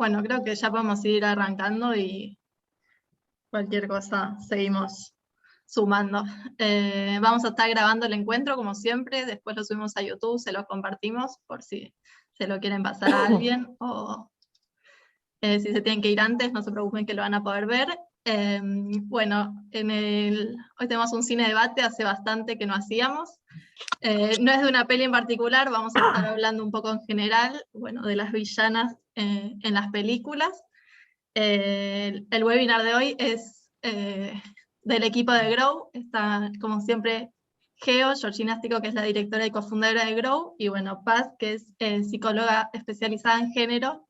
Bueno, creo que ya podemos ir arrancando y cualquier cosa seguimos sumando. Vamos a estar grabando el encuentro como siempre, después lo subimos a YouTube, se los compartimos por si se lo quieren pasar a alguien o si se tienen que ir antes, no se preocupen que lo van a poder ver. Bueno, hoy tenemos un cine debate, hace bastante que no hacíamos. No es de una peli en particular, vamos a estar hablando un poco en general, bueno, de las villanas en las películas. El webinar de hoy es del equipo de Grow, está como siempre Geo, Georgina Stico, que es la directora y cofundadora de Grow, y bueno, Paz, que es psicóloga especializada en género,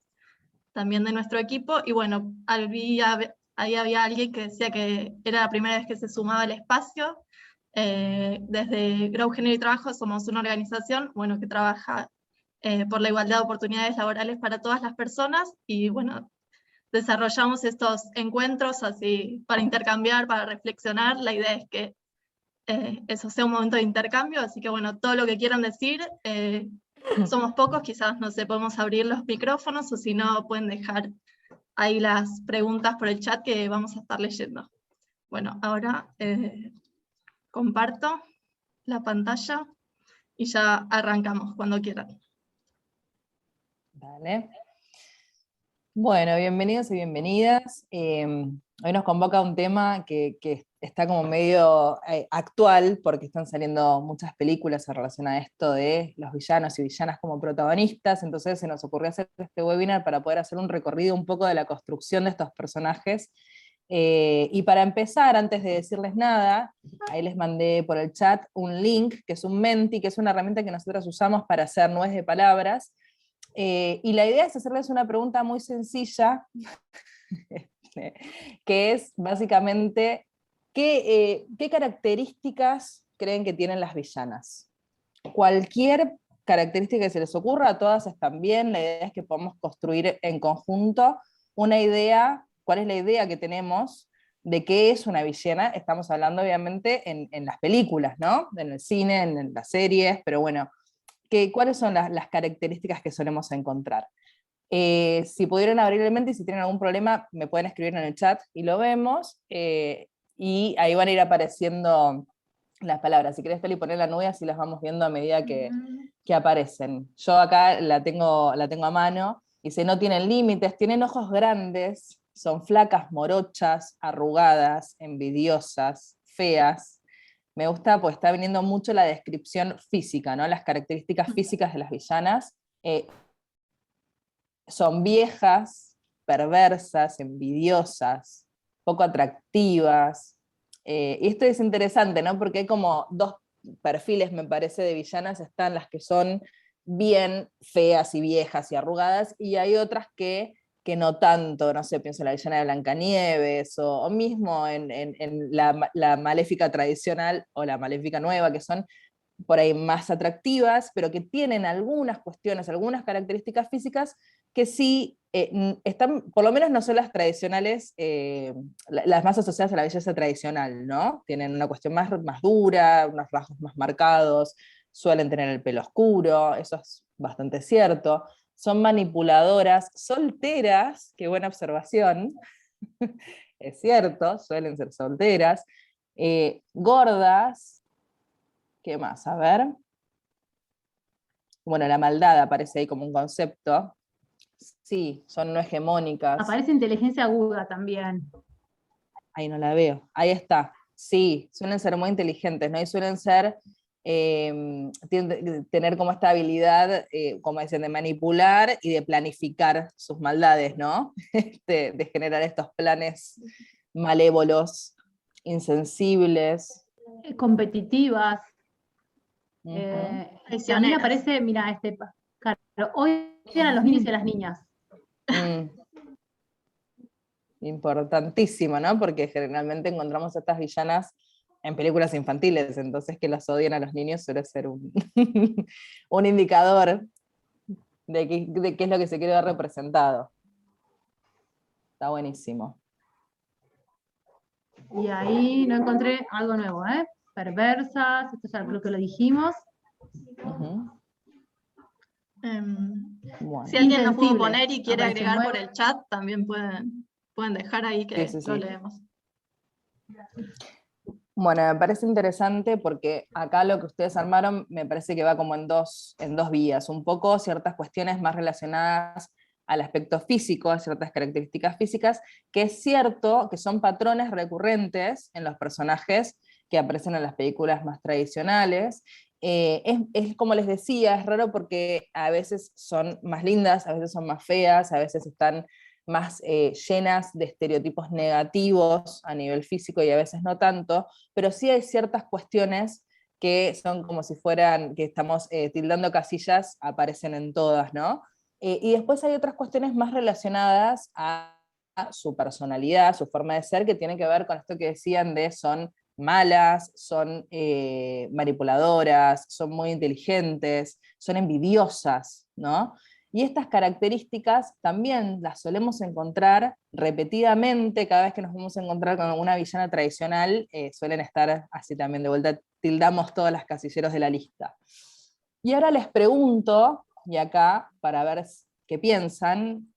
también de nuestro equipo, y bueno, ahí había alguien que decía que era la primera vez que se sumaba al espacio. Desde Grow Género y Trabajo somos una organización, bueno, que trabaja por la igualdad de oportunidades laborales para todas las personas, y bueno, desarrollamos estos encuentros así para intercambiar, para reflexionar. La idea es que eso sea un momento de intercambio, así que bueno, todo lo que quieran decir, somos pocos, quizás no sé, podemos abrir los micrófonos o si no pueden dejar ahí las preguntas por el chat que vamos a estar leyendo. Bueno, ahora comparto la pantalla y ya arrancamos cuando quieran. Dale. Bueno, bienvenidos y bienvenidas. Hoy nos convoca un tema que está como medio actual, porque están saliendo muchas películas en relación a esto de los villanos y villanas como protagonistas, entonces se nos ocurrió hacer este webinar para poder hacer un recorrido un poco de la construcción de estos personajes. Y para empezar, antes de decirles nada, ahí les mandé por el chat un link, que es un Menti, que es una herramienta que nosotros usamos para hacer nuez de palabras. Y la idea es hacerles una pregunta muy sencilla, que es básicamente, ¿qué características creen que tienen las villanas? Cualquier característica que se les ocurra, a todas están bien, la idea es que podamos construir en conjunto una idea, cuál es la idea que tenemos de qué es una villana. Estamos hablando obviamente en las películas, ¿no? En el cine, en las series, pero bueno, ¿cuáles son las características que solemos encontrar? Si pudieran abrir el mente y si tienen algún problema, me pueden escribir en el chat y lo vemos, y ahí van a ir apareciendo las palabras. Si querés, Feli, poner la nube, así las vamos viendo a medida que aparecen. Yo acá la tengo a mano, dice, no tienen límites, tienen ojos grandes, son flacas, morochas, arrugadas, envidiosas, feas. Me gusta, pues está viniendo mucho la descripción física, ¿no? Las características físicas de las villanas. Son viejas, perversas, envidiosas, poco atractivas. Y esto es interesante, ¿no? Porque hay como dos perfiles, me parece, de villanas. Están las que son bien feas y viejas y arrugadas, y hay otras que no tanto, no sé, pienso en la villana de Blancanieves, o mismo en la maléfica tradicional o la maléfica nueva, que son por ahí más atractivas, pero que tienen algunas cuestiones, algunas características físicas que sí están, por lo menos no son las tradicionales, las más asociadas a la belleza tradicional, ¿no? Tienen una cuestión más dura, unos rasgos más marcados, suelen tener el pelo oscuro, eso es bastante cierto. Son manipuladoras, solteras, qué buena observación, es cierto, suelen ser solteras, gordas. ¿Qué más? A ver. Bueno, la maldad aparece ahí como un concepto. Sí, son no hegemónicas. Aparece inteligencia aguda también. Ahí no la veo. Ahí está. Sí, suelen ser muy inteligentes, ¿no? Y suelen ser, tener como esta habilidad, como dicen, de manipular y de planificar sus maldades, ¿no? De generar estos planes malévolos, insensibles. Competitivas. A mí me parece, mira, claro, hoy eran los niños y las niñas. Importantísimo, ¿no? Porque generalmente encontramos a estas villanas en películas infantiles, entonces que las odien a los niños suele ser un, un indicador de qué es lo que se quiere ver representado. Está buenísimo. Y ahí no encontré algo nuevo, ¿eh? Perversas, esto ya creo que lo dijimos. Bueno, Si alguien nos pudo Insensible, poner y quiere aparece agregar por muerto. el chat, también pueden dejar ahí que sí, sí, lo sí. leemos. Bueno, me parece interesante porque acá lo que ustedes armaron me parece que va como en dos vías. Un poco ciertas cuestiones más relacionadas al aspecto físico, a ciertas características físicas, que es cierto que son patrones recurrentes en los personajes que aparecen en las películas más tradicionales. Es como les decía, es raro porque a veces son más lindas, a veces son más feas, a veces están más llenas de estereotipos negativos a nivel físico y a veces no tanto, pero sí hay ciertas cuestiones que son como si fueran, que estamos tildando casillas, aparecen en todas, ¿no? Y después hay otras cuestiones más relacionadas a su personalidad, su forma de ser, que tienen que ver con esto que decían de son malas, son manipuladoras, son muy inteligentes, son envidiosas, ¿no? Y estas características también las solemos encontrar repetidamente, cada vez que nos vamos a encontrar con una villana tradicional, suelen estar así también de vuelta, tildamos todas las casilleros de la lista. Y ahora les pregunto, y acá para ver qué piensan,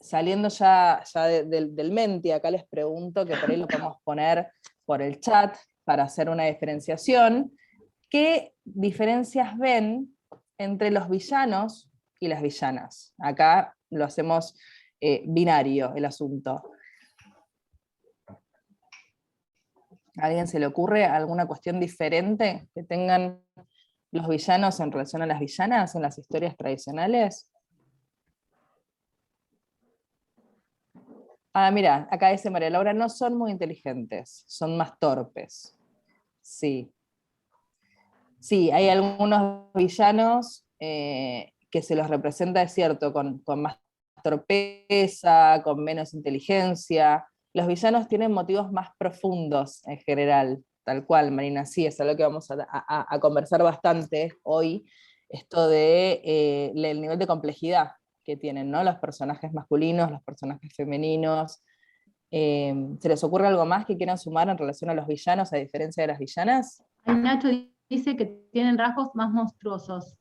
saliendo ya del Menti, acá les pregunto, que por ahí lo podemos poner por el chat para hacer una diferenciación, ¿qué diferencias ven entre los villanos y las villanas? Acá lo hacemos binario el asunto. ¿A alguien se le ocurre alguna cuestión diferente que tengan los villanos en relación a las villanas en las historias tradicionales? Ah, mira, acá dice María Laura, no son muy inteligentes, son más torpes. Sí. Sí, hay algunos villanos que se los representa, es cierto, con más torpeza, con menos inteligencia. Los villanos tienen motivos más profundos en general, tal cual, Marina, sí, es algo que vamos a conversar bastante hoy, esto de el nivel de complejidad que tienen, ¿no? Los personajes masculinos, los personajes femeninos. ¿Se les ocurre algo más que quieran sumar en relación a los villanos, a diferencia de las villanas? Ahí Nacho dice que tienen rasgos más monstruosos.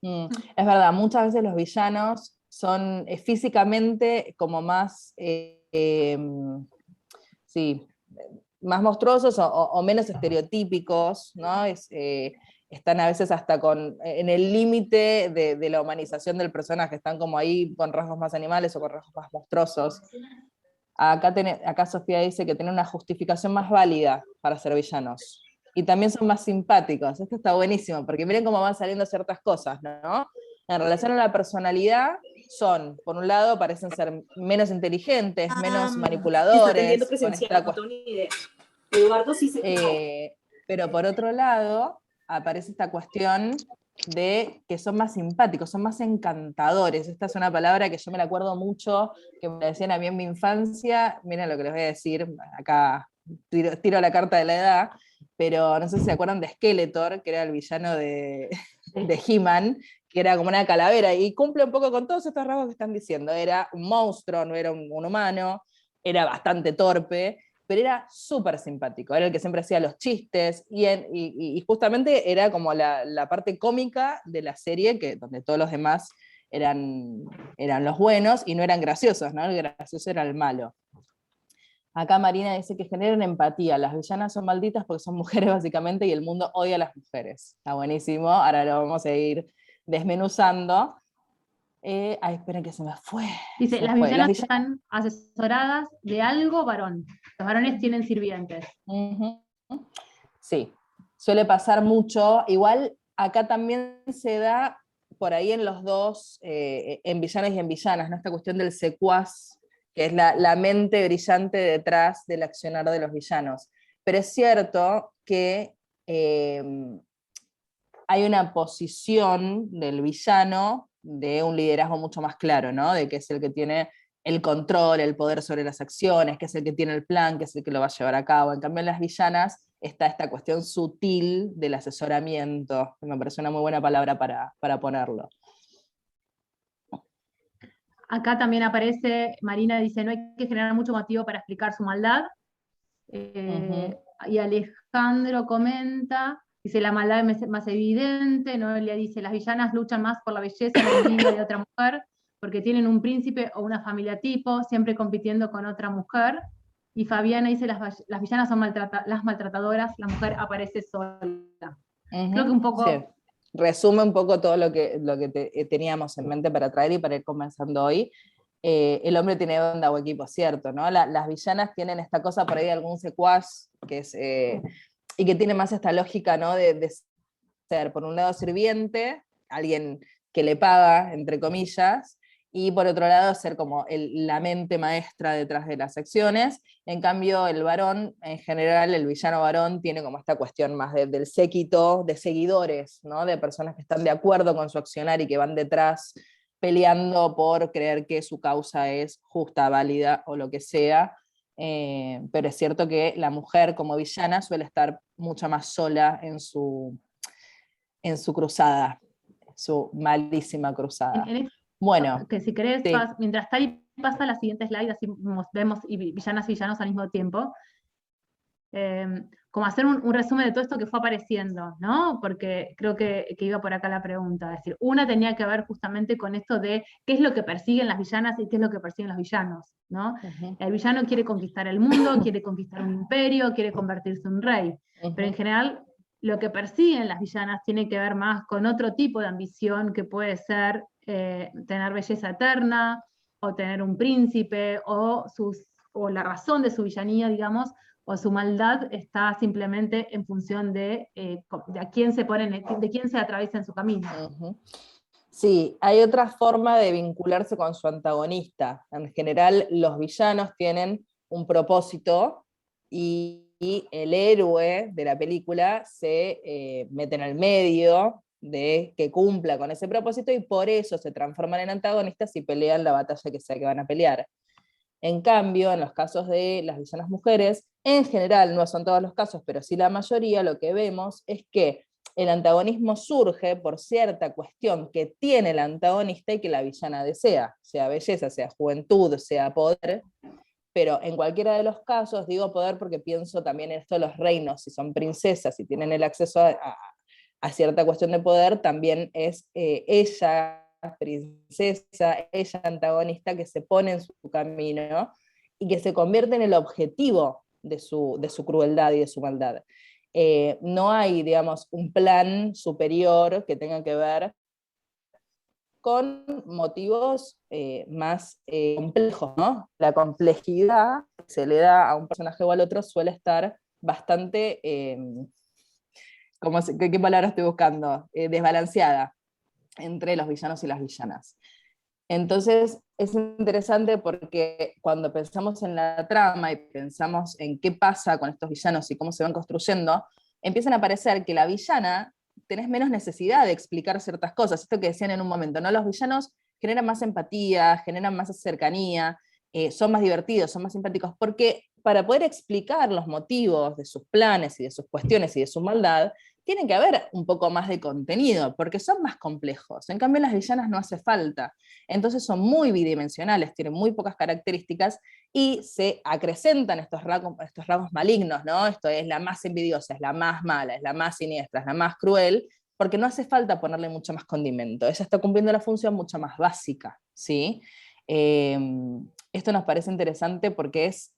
Es verdad, muchas veces los villanos son físicamente como más, sí, más monstruosos o menos estereotípicos, ¿no? Están a veces hasta en el límite de la humanización del personaje, están como ahí con rasgos más animales o con rasgos más monstruosos. Acá Sofía dice que tienen una justificación más válida para ser villanos. Y también son más simpáticos. Esto está buenísimo, porque miren cómo van saliendo ciertas cosas, ¿no? En relación a la personalidad, por un lado, parecen ser menos inteligentes, menos manipuladores, con esta Eduardo sí se quejó. pero por otro lado, aparece esta cuestión de que son más simpáticos, son más encantadores. Esta es una palabra que yo me la acuerdo mucho, que me decían a mí en mi infancia. Miren lo que les voy a decir, acá tiro la carta de la edad, pero no sé si se acuerdan de Skeletor, que era el villano de He-Man, que era como una calavera, y cumple un poco con todos estos rasgos que están diciendo. Era un monstruo, no era un humano, era bastante torpe, pero era súper simpático, era el que siempre hacía los chistes, y justamente era como la parte cómica de la serie, donde todos los demás eran los buenos y no eran graciosos, ¿no? El gracioso era el malo. Acá Marina dice que generan empatía, las villanas son malditas porque son mujeres básicamente y el mundo odia a las mujeres. Está buenísimo, ahora lo vamos a ir desmenuzando. Esperen que se me fue. Dice, las villanas están asesoradas de algo varón. Los varones tienen sirvientes. Sí, suele pasar mucho. Igual acá también se da por ahí en los dos, en villanos y en villanas, ¿no? Esta cuestión del secuaz, que es la mente brillante detrás del accionar de los villanos. Pero es cierto que hay una posición del villano de un liderazgo mucho más claro, ¿no? De que es el que tiene el control, el poder sobre las acciones, que es el que tiene el plan, que es el que lo va a llevar a cabo. En cambio, en las villanas está esta cuestión sutil del asesoramiento, que me parece una muy buena palabra para ponerlo. Acá también aparece, Marina dice, no hay que generar mucho motivo para explicar su maldad. Y Alejandro comenta dice la maldad es más evidente, Noelia dice las villanas luchan más por la belleza y la envidia de otra mujer, porque tienen un príncipe o una familia tipo, siempre compitiendo con otra mujer. Y Fabiana dice las villanas son las maltratadoras, la mujer aparece sola. Creo que un poco... Sí. Resume un poco todo lo que teníamos en mente para traer y para ir comenzando hoy. El hombre tiene banda o equipo, cierto, ¿no? Las villanas tienen esta cosa por ahí de algún secuaz, que es, y que tiene más esta lógica, ¿no? De ser, por un lado, sirviente, alguien que le paga, entre comillas, y por otro lado, ser como la mente maestra detrás de las acciones. En cambio, el varón, en general, el villano varón, tiene como esta cuestión más del séquito, de seguidores, ¿no? De personas que están de acuerdo con su accionar y que van detrás peleando por creer que su causa es justa, válida o lo que sea. Pero es cierto que la mujer como villana suele estar mucho más sola en su cruzada, su malísima cruzada. En Bueno, que si querés, sí. mientras Tari pasa a la siguiente slide, así vemos villanas y villanos al mismo tiempo, como hacer un resumen de todo esto que fue apareciendo, ¿no? Porque creo que iba por acá la pregunta. Es decir, una tenía que ver justamente con esto de qué es lo que persiguen las villanas y qué es lo que persiguen los villanos, ¿no? El villano quiere conquistar el mundo, quiere conquistar un imperio, quiere convertirse en un rey, pero en general lo que persiguen las villanas tiene que ver más con otro tipo de ambición que puede ser tener belleza eterna, o tener un príncipe, o la razón de su villanía, digamos, o su maldad está simplemente en función de a quién se de quién se atraviesa en su camino. Sí, hay otra forma de vincularse con su antagonista. En general, los villanos tienen un propósito y el héroe de la película se mete en el medio de que cumpla con ese propósito y por eso se transforman en antagonistas y pelean la batalla que sea que van a pelear. En cambio, en los casos de las villanas mujeres, en general, no son todos los casos, pero sí la mayoría, lo que vemos es que el antagonismo surge por cierta cuestión que tiene el antagonista y que la villana desea, sea belleza, sea juventud, sea poder, pero en cualquiera de los casos, digo poder porque pienso también en esto de los reinos, si son princesas, si tienen el acceso a cierta cuestión de poder, también es ella princesa, ella antagonista que se pone en su camino y que se convierte en el objetivo de su crueldad y de su maldad. No hay, digamos, un plan superior que tenga que ver con motivos más complejos, ¿no? La complejidad que se le da a un personaje o al otro suele estar bastante, ¿qué palabra estoy buscando? Desbalanceada entre los villanos y las villanas. Entonces es interesante porque cuando pensamos en la trama y pensamos en qué pasa con estos villanos y cómo se van construyendo, empiezan a parecer que la villana tenés menos necesidad de explicar ciertas cosas. Esto que decían en un momento, ¿no? Los villanos generan más empatía, generan más cercanía, son más divertidos, son más simpáticos, porque para poder explicar los motivos de sus planes y de sus cuestiones y de su maldad, tiene que haber un poco más de contenido, porque son más complejos. En cambio, las villanas no hace falta. Entonces son muy bidimensionales, tienen muy pocas características y se acrecentan estos rasgos malignos, ¿no? Esto es la más envidiosa, es la más mala, es la más siniestra, es la más cruel, porque no hace falta ponerle mucho más condimento. Ella está cumpliendo la función mucho más básica, ¿sí? Esto nos parece interesante porque es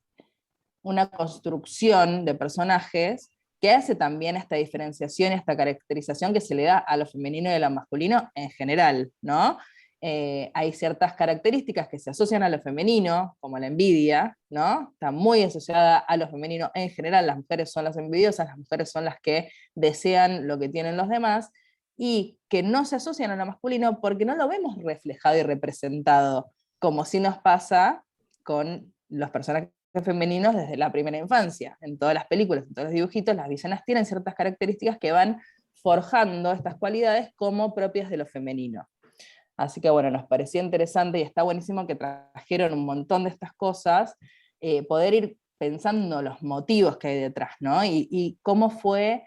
una construcción de personajes que hace también esta diferenciación y esta caracterización que se le da a lo femenino y a lo masculino en general, ¿no? Hay ciertas características que se asocian a lo femenino, como la envidia, ¿no? Está muy asociada a lo femenino en general, las mujeres son las envidiosas, las mujeres son las que desean lo que tienen los demás, y que no se asocian a lo masculino porque no lo vemos reflejado y representado, como si nos pasa con los personajes femeninos desde la primera infancia. En todas las películas, en todos los dibujitos, las villanas tienen ciertas características que van forjando estas cualidades como propias de lo femenino. Así que bueno, nos parecía interesante y está buenísimo que trajeron un montón de estas cosas, poder ir pensando los motivos que hay detrás, ¿no? Y cómo fue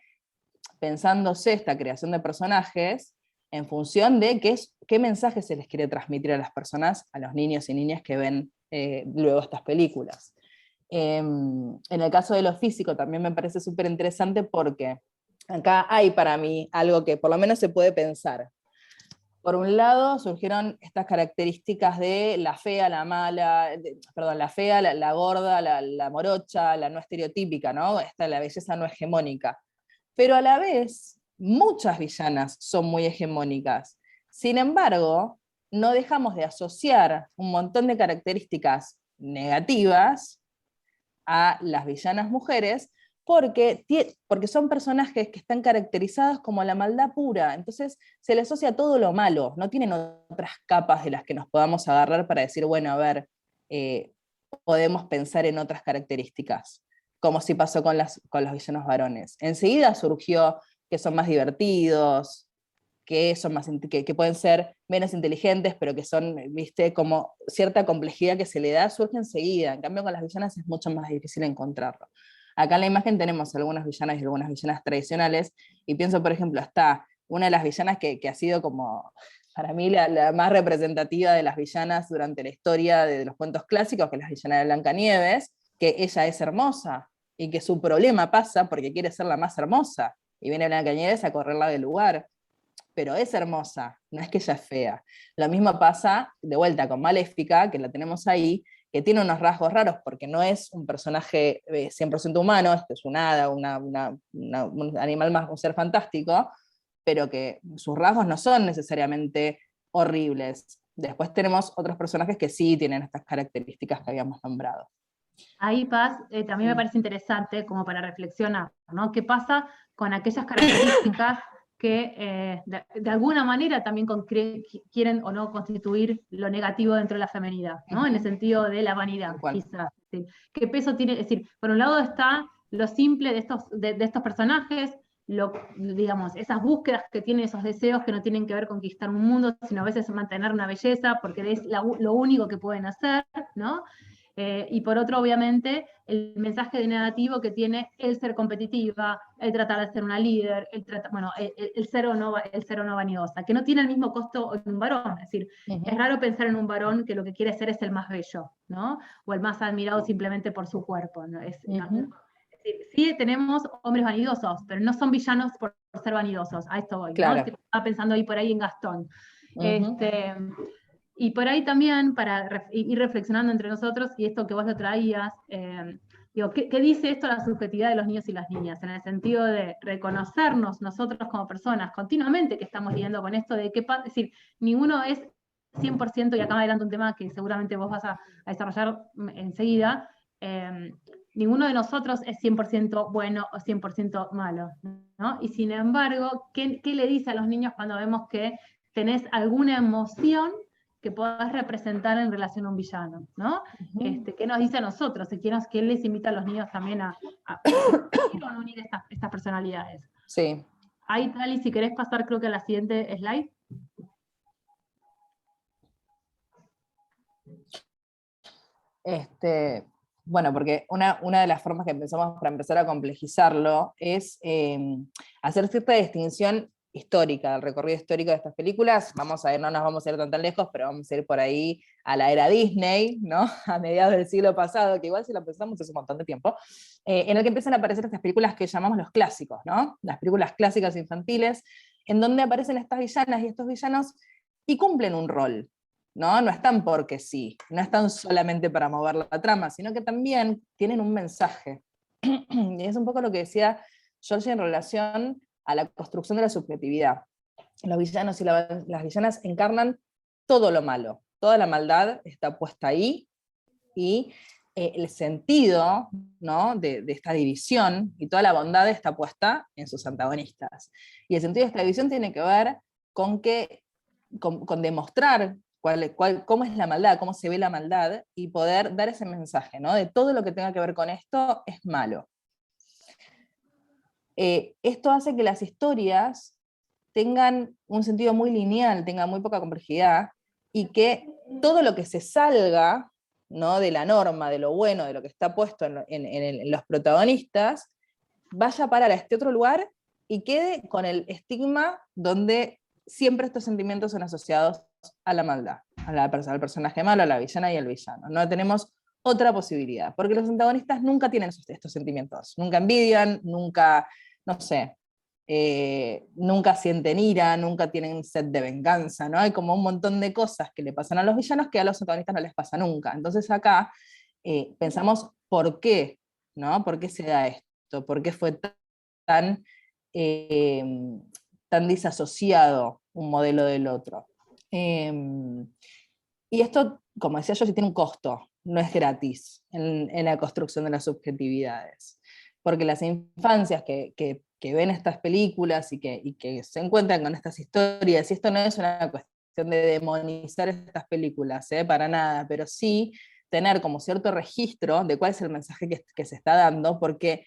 pensándose esta creación de personajes en función de qué mensaje se les quiere transmitir a las personas, a los niños y niñas que ven luego estas películas. En el caso de lo físico también me parece súper interesante porque acá hay para mí algo que por lo menos se puede pensar. Por un lado, surgieron estas características de la fea, la mala, la fea, la gorda, la morocha, la no estereotípica, ¿no? La belleza no hegemónica. Pero a la vez, muchas villanas son muy hegemónicas. Sin embargo, no dejamos de asociar un montón de características negativas a las villanas mujeres, porque son personajes que están caracterizados como la maldad pura, entonces se les asocia todo lo malo, no tienen otras capas de las que nos podamos agarrar para decir, bueno, a ver, podemos pensar en otras características, como si pasó con los villanos varones. Enseguida surgió que son más divertidos, que pueden ser menos inteligentes, pero que son, viste, como cierta complejidad que se le da, surge enseguida. En cambio, con las villanas es mucho más difícil encontrarlo. Acá en la imagen tenemos algunas villanas y algunas villanas tradicionales, y pienso, por ejemplo, está una de las villanas que ha sido como, para mí, la más representativa de las villanas durante la historia de los cuentos clásicos, que es la villana de Blancanieves, que ella es hermosa, y que su problema pasa porque quiere ser la más hermosa, y viene Blancanieves a correrla del lugar, pero es hermosa, no es que ella es fea. Lo mismo pasa, de vuelta, con Maléfica, que la tenemos ahí, que tiene unos rasgos raros, porque no es un personaje 100% humano, esto es un hada, un animal más, un ser fantástico, pero que sus rasgos no son necesariamente horribles. Después tenemos otros personajes que sí tienen estas características que habíamos nombrado. Ahí, Paz, también me parece interesante como para reflexionar, ¿no? ¿Qué pasa con aquellas características que de alguna manera también quieren o no constituir lo negativo dentro de la feminidad, ¿no? En el sentido de la vanidad, quizás. ¿Sí? ¿Qué peso tiene? Es decir, por un lado está lo simple de estos personajes, digamos, esas búsquedas que tienen, esos deseos que no tienen que ver con conquistar un mundo, sino a veces mantener una belleza, porque es lo único que pueden hacer, ¿no? Y por otro, obviamente, el mensaje de negativo que tiene el ser competitiva, el tratar de ser una líder, el ser o no vanidosa, que no tiene el mismo costo en un varón. Es decir, es raro pensar en un varón que lo que quiere ser es el más bello, ¿no? O el más admirado simplemente por su cuerpo, ¿no? Es decir, sí tenemos hombres vanidosos, pero no son villanos por ser vanidosos. A esto voy, claro. ¿no? Estaba pensando ahí por ahí en Gastón. Y por ahí también, para ir reflexionando entre nosotros, y esto que vos lo traías, digo, ¿qué dice esto la subjetividad de los niños y las niñas? En el sentido de reconocernos nosotros como personas continuamente que estamos lidiando con esto de qué pasa, es decir, ninguno es 100%, y acá me adelanto un tema que seguramente vos vas a desarrollar enseguida, ninguno de nosotros es 100% bueno o 100% malo, ¿no? Y sin embargo, ¿qué le dice a los niños cuando vemos que tenés alguna emoción que puedas representar en relación a un villano, ¿no? ¿Qué nos dice a nosotros? ¿Qué les invita a los niños también a unir estas personalidades? Sí. Ahí, Tali, si querés pasar, creo que a la siguiente slide. Bueno, porque una de las formas que pensamos para empezar a complejizarlo es hacer cierta distinción histórica, del recorrido histórico de estas películas. Vamos a ir, no nos vamos a ir tan lejos, pero vamos a ir por ahí a la era Disney, ¿no? A mediados del siglo pasado, que igual si lo pensamos es un montón de tiempo, en el que empiezan a aparecer estas películas que llamamos los clásicos, ¿no? Las películas clásicas infantiles, en donde aparecen estas villanas y estos villanos y cumplen un rol, ¿no? No están porque sí, no están solamente para mover la trama, sino que también tienen un mensaje. Y es un poco lo que decía George en relación a la construcción de la subjetividad. Los villanos y las villanas encarnan todo lo malo, toda la maldad está puesta ahí, y el sentido, ¿no? de esta división y toda la bondad está puesta en sus antagonistas. Y el sentido de esta división tiene que ver con demostrar cómo es la maldad, cómo se ve la maldad, y poder dar ese mensaje, ¿no? De todo lo que tenga que ver con esto es malo. Esto hace que las historias tengan un sentido muy lineal, tengan muy poca complejidad, y que todo lo que se salga, ¿no? de la norma, de lo bueno, de lo que está puesto en los protagonistas, vaya a parar a este otro lugar y quede con el estigma donde siempre estos sentimientos son asociados a la maldad, al personaje malo, a la villana y al villano. No tenemos otra posibilidad, porque los antagonistas nunca tienen estos sentimientos, nunca envidian, nunca, no sé, nunca sienten ira, nunca tienen sed de venganza, ¿no? Hay como un montón de cosas que le pasan a los villanos que a los antagonistas no les pasa nunca. Entonces acá pensamos por qué, ¿no? ¿Por qué se da esto? ¿Por qué fue tan, eh, tan disasociado un modelo del otro? Y esto, como decía yo, sí tiene un costo, no es gratis en la construcción de las subjetividades. Porque las infancias que ven estas películas y que se encuentran con estas historias, y esto no es una cuestión de demonizar estas películas, para nada, pero sí tener como cierto registro de cuál es el mensaje que se está dando, porque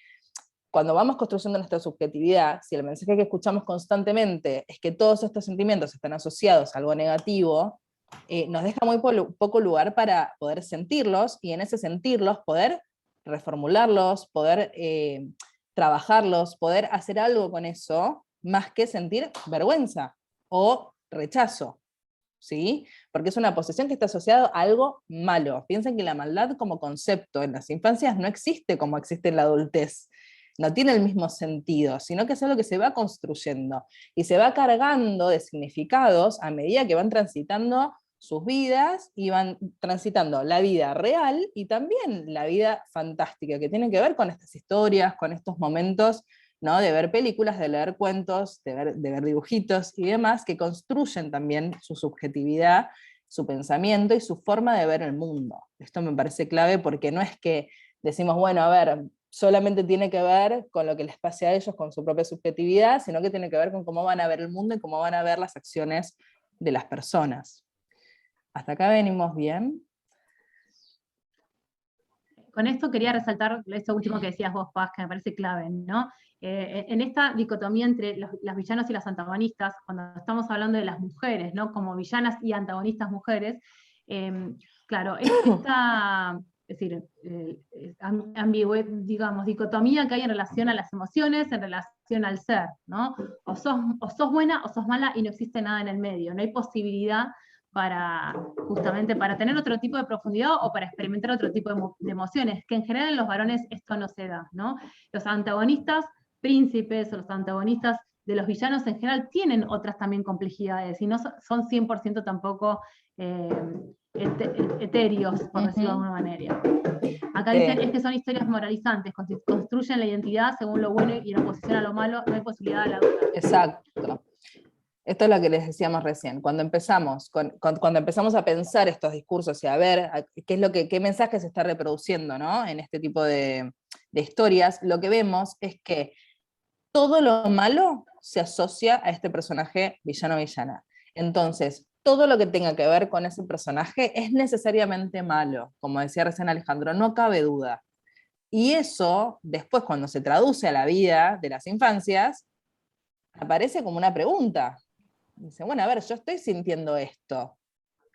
cuando vamos construyendo nuestra subjetividad, si el mensaje que escuchamos constantemente es que todos estos sentimientos están asociados a algo negativo, nos deja muy poco lugar para poder sentirlos, y en ese sentirlos poder reformularlos, poder trabajarlos, poder hacer algo con eso, más que sentir vergüenza o rechazo, ¿sí? Porque es una posesión que está asociada a algo malo. Piensen que la maldad como concepto en las infancias no existe como existe en la adultez. No tiene el mismo sentido, sino que es algo que se va construyendo y se va cargando de significados a medida que van transitando sus vidas y van transitando la vida real y también la vida fantástica, que tiene que ver con estas historias, con estos momentos, ¿no? De ver películas, de leer cuentos, de ver dibujitos y demás, que construyen también su subjetividad, su pensamiento y su forma de ver el mundo. Esto me parece clave porque no es que decimos, bueno, a ver, solamente tiene que ver con lo que les pase a ellos, con su propia subjetividad, sino que tiene que ver con cómo van a ver el mundo y cómo van a ver las acciones de las personas. ¿Hasta acá venimos bien? Con esto quería resaltar eso último que decías vos, Paz, que me parece clave, ¿no? En esta dicotomía entre los villanos y las antagonistas, cuando estamos hablando de las mujeres, ¿no? Como villanas y antagonistas mujeres, claro, esta, es decir, digamos, dicotomía que hay en relación a las emociones, en relación al ser, ¿no? O sos buena o sos mala y no existe nada en el medio, no hay posibilidad justamente para tener otro tipo de profundidad o para experimentar otro tipo de emociones, que en general en los varones esto no se da, ¿no? Los antagonistas príncipes o los antagonistas de los villanos en general tienen otras también complejidades y no son 100% tampoco etéreos, por decirlo de alguna manera. Acá dicen es que son historias moralizantes, construyen la identidad según lo bueno y en oposición a lo malo, no hay posibilidad de la duda. Exacto. Esto es lo que les decíamos recién. Cuando empezamos a pensar estos discursos y a ver qué mensaje se está reproduciendo, ¿no? En este tipo de historias, lo que vemos es que todo lo malo se asocia a este personaje villano-villana. Entonces, todo lo que tenga que ver con ese personaje es necesariamente malo, como decía recién Alejandro, no cabe duda. Y eso, después cuando se traduce a la vida de las infancias, aparece como una pregunta. Dice, bueno, a ver, yo estoy sintiendo esto,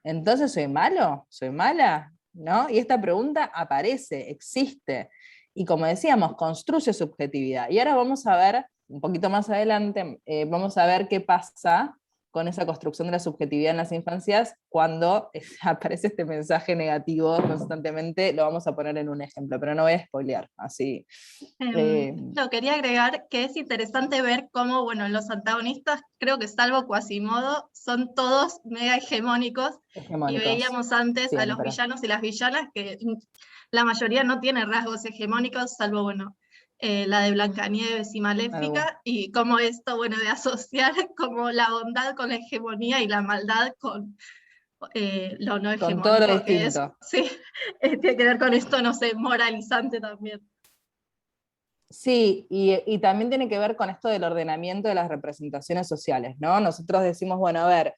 ¿entonces soy malo? ¿Soy mala? ¿No? Y esta pregunta aparece, existe. Y como decíamos, construye subjetividad. Y ahora vamos a ver, un poquito más adelante, vamos a ver qué pasa con esa construcción de la subjetividad en las infancias cuando aparece este mensaje negativo constantemente. Lo vamos a poner en un ejemplo, pero no voy a spoilear, así. Yo quería agregar que es interesante ver cómo, bueno, los antagonistas, creo que salvo Quasimodo, son todos mega hegemónicos. Y veíamos antes siempre a los villanos y las villanas que la mayoría no tiene rasgos hegemónicos, salvo, bueno, la de Blancanieves y Maléfica, y como esto, bueno, de asociar como la bondad con la hegemonía y la maldad con lo no hegemónico. Con todo lo distinto. Sí, tiene que ver con esto, no sé, moralizante también. Sí, y también tiene que ver con esto del ordenamiento de las representaciones sociales, ¿no? Nosotros decimos, bueno, a ver,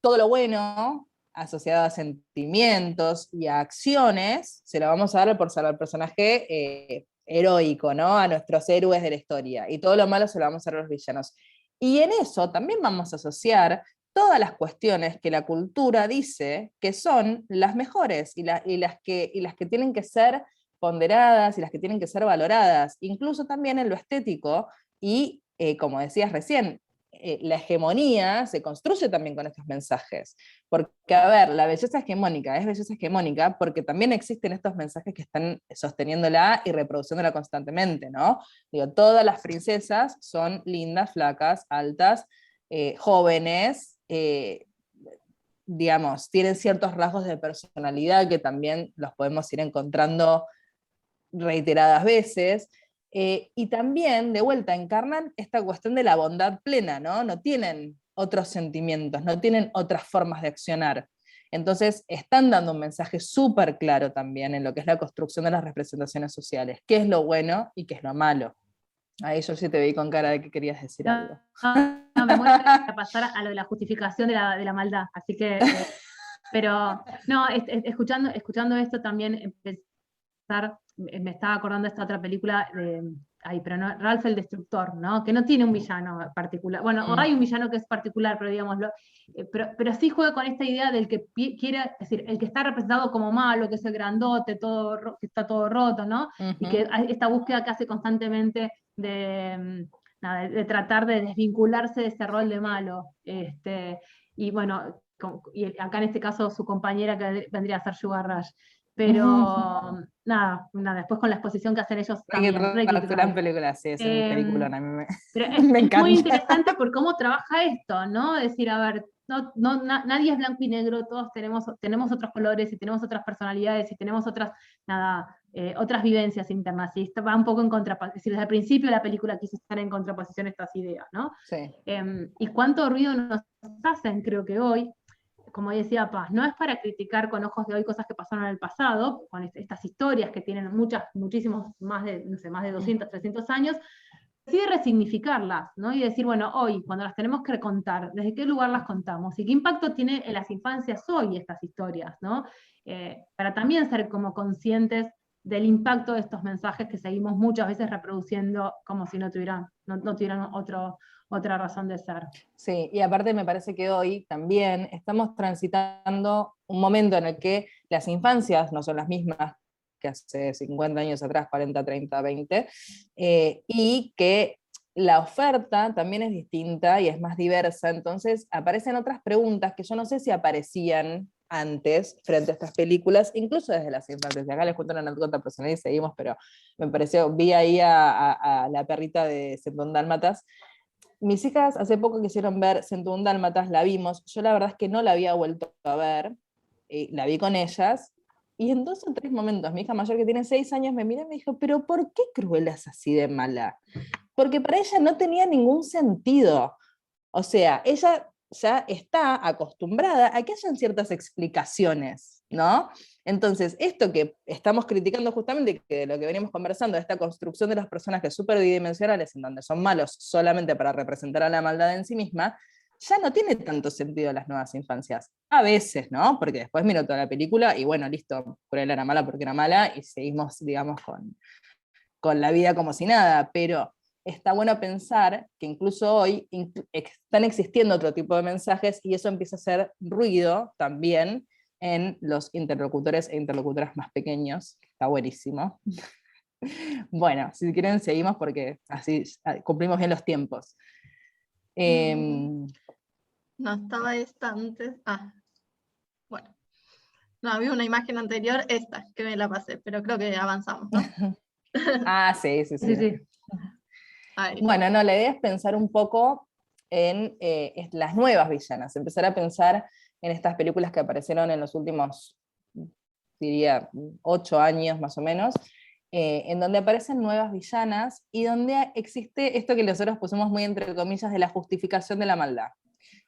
todo lo bueno asociado a sentimientos y a acciones, se lo vamos a dar al personaje heroico, ¿no? A nuestros héroes de la historia, y todo lo malo se lo vamos a dar a los villanos. Y en eso también vamos a asociar todas las cuestiones que la cultura dice que son las mejores y las que tienen que ser ponderadas y las que tienen que ser valoradas, incluso también en lo estético y, como decías recién, la hegemonía se construye también con estos mensajes. Porque, a ver, la belleza hegemónica es belleza hegemónica porque también existen estos mensajes que están sosteniéndola y reproduciéndola constantemente, ¿no? Digo, todas las princesas son lindas, flacas, altas, jóvenes, digamos, tienen ciertos rasgos de personalidad que también los podemos ir encontrando reiteradas veces, y también, de vuelta, encarnan esta cuestión de la bondad plena, ¿no? No tienen otros sentimientos, no tienen otras formas de accionar. Entonces, están dando un mensaje súper claro también en lo que es la construcción de las representaciones sociales, qué es lo bueno y qué es lo malo. Ahí yo sí te vi con cara de que querías decir algo. No, me muero para pasar a lo de la justificación de la maldad, así que, pero, no, escuchando esto también empezar, me estaba acordando de esta otra película pero no, Ralph el Destructor, ¿no? Que no tiene un villano particular, bueno, o hay un villano que es particular, pero digámoslo, pero sí juega con esta idea del que quiere, es decir, el que está representado como malo, que es el grandote, que está todo roto, ¿no? Y que esta búsqueda que hace constantemente de tratar de desvincularse de ese rol de malo. Y bueno, y acá en este caso su compañera que vendría a ser Sugar Rush. Pero nada, después con la exposición que hacen ellos también. Gran película, sí, es un peliculón, a mí me, pero me es encanta. muy interesante por cómo trabaja esto, ¿no? Decir, a ver, nadie es blanco y negro, todos tenemos otros colores y tenemos otras personalidades y tenemos otras vivencias internas. Y esto va un poco en contraposición. Es decir, desde el principio la película quiso estar en contraposición a estas ideas, ¿no? Sí. Y cuánto ruido nos hacen, creo que hoy, como decía Paz, no es para criticar con ojos de hoy cosas que pasaron en el pasado, con estas historias que tienen muchísimos, más de 200, 300 años, sí de resignificarlas, ¿no? Y decir, bueno, hoy, cuando las tenemos que contar, ¿desde qué lugar las contamos? ¿Y qué impacto tiene en las infancias hoy estas historias, ¿no? Para también ser como conscientes del impacto de estos mensajes que seguimos muchas veces reproduciendo como si no tuvieran otra razón de ser. Sí, y aparte me parece que hoy también estamos transitando un momento en el que las infancias no son las mismas que hace 50 años atrás, 40, 30, 20, y que la oferta también es distinta y es más diversa, entonces aparecen otras preguntas que yo no sé si aparecían antes frente a estas películas, incluso desde las infancias. Acá les cuento una anécdota personal y seguimos, pero me pareció, vi ahí a la perrita de 101 Dálmatas. Mis hijas hace poco quisieron ver 101 Dálmatas, la vimos, yo la verdad es que no la había vuelto a ver, la vi con ellas, y en 2 o 3 momentos, mi hija mayor que tiene 6 años me miró y me dijo, pero ¿por qué Cruella es así de mala? Porque para ella no tenía ningún sentido. O sea, ella ya está acostumbrada a que hayan ciertas explicaciones, ¿no? Entonces, esto que estamos criticando justamente, que de lo que venimos conversando, esta construcción de los personajes superdimensionales en donde son malos solamente para representar a la maldad en sí misma, ya no tiene tanto sentido en las nuevas infancias. A veces, ¿no? Porque después miro toda la película y bueno, listo, Cruella era mala porque era mala y seguimos, digamos, con la vida como si nada, pero está bueno pensar que incluso hoy están existiendo otro tipo de mensajes y eso empieza a hacer ruido también en los interlocutores e interlocutoras más pequeños, que está buenísimo. Bueno, si quieren seguimos porque así cumplimos bien los tiempos. No estaba esta antes. Bueno. No, había una imagen anterior, esta, que me la pasé, pero creo que avanzamos, ¿no? Sí. Sí. Bueno, no, la idea es pensar un poco en las nuevas villanas, empezar a pensar en estas películas que aparecieron en los últimos, diría, 8 años más o menos, en donde aparecen nuevas villanas y donde existe esto que nosotros pusimos muy entre comillas de la justificación de la maldad,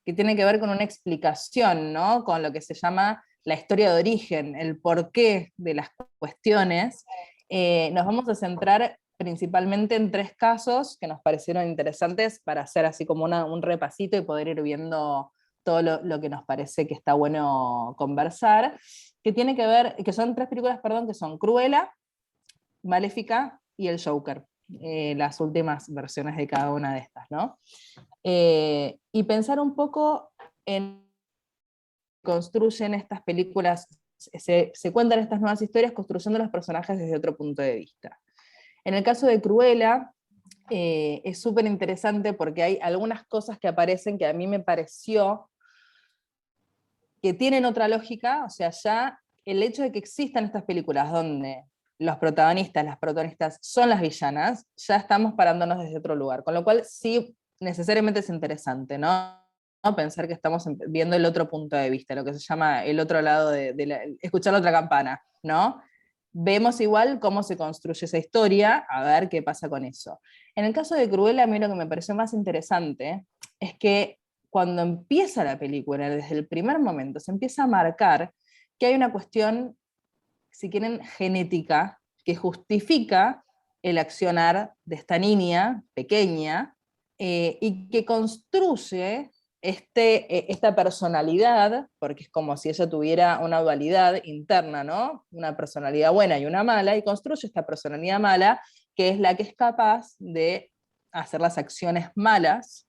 que tiene que ver con una explicación, ¿no? Con lo que se llama la historia de origen, el porqué de las cuestiones. Nos vamos a centrar principalmente en 3 casos que nos parecieron interesantes para hacer así como un repasito y poder ir viendo todo lo que nos parece que está bueno conversar, que tiene que ver, que son 3 películas, perdón, que son Cruella, Maléfica y El Joker, las últimas versiones de cada una de estas, ¿no? Y pensar un poco en construyen estas películas, se cuentan estas nuevas historias construyendo los personajes desde otro punto de vista. En el caso de Cruella, es súper interesante porque hay algunas cosas que aparecen que a mí me pareció que tienen otra lógica, o sea, ya el hecho de que existan estas películas donde los protagonistas, las protagonistas son las villanas, ya estamos parándonos desde otro lugar, con lo cual sí necesariamente es interesante, ¿no? Pensar que estamos viendo el otro punto de vista, lo que se llama el otro lado escuchar la otra campana, ¿no? Vemos igual cómo se construye esa historia, a ver qué pasa con eso. En el caso de Cruella, a mí lo que me pareció más interesante es que cuando empieza la película, desde el primer momento, se empieza a marcar que hay una cuestión, si quieren, genética, que justifica el accionar de esta niña pequeña y que construye esta personalidad, porque es como si ella tuviera una dualidad interna, ¿no? Una personalidad buena y una mala, y construye esta personalidad mala, que es la que es capaz de hacer las acciones malas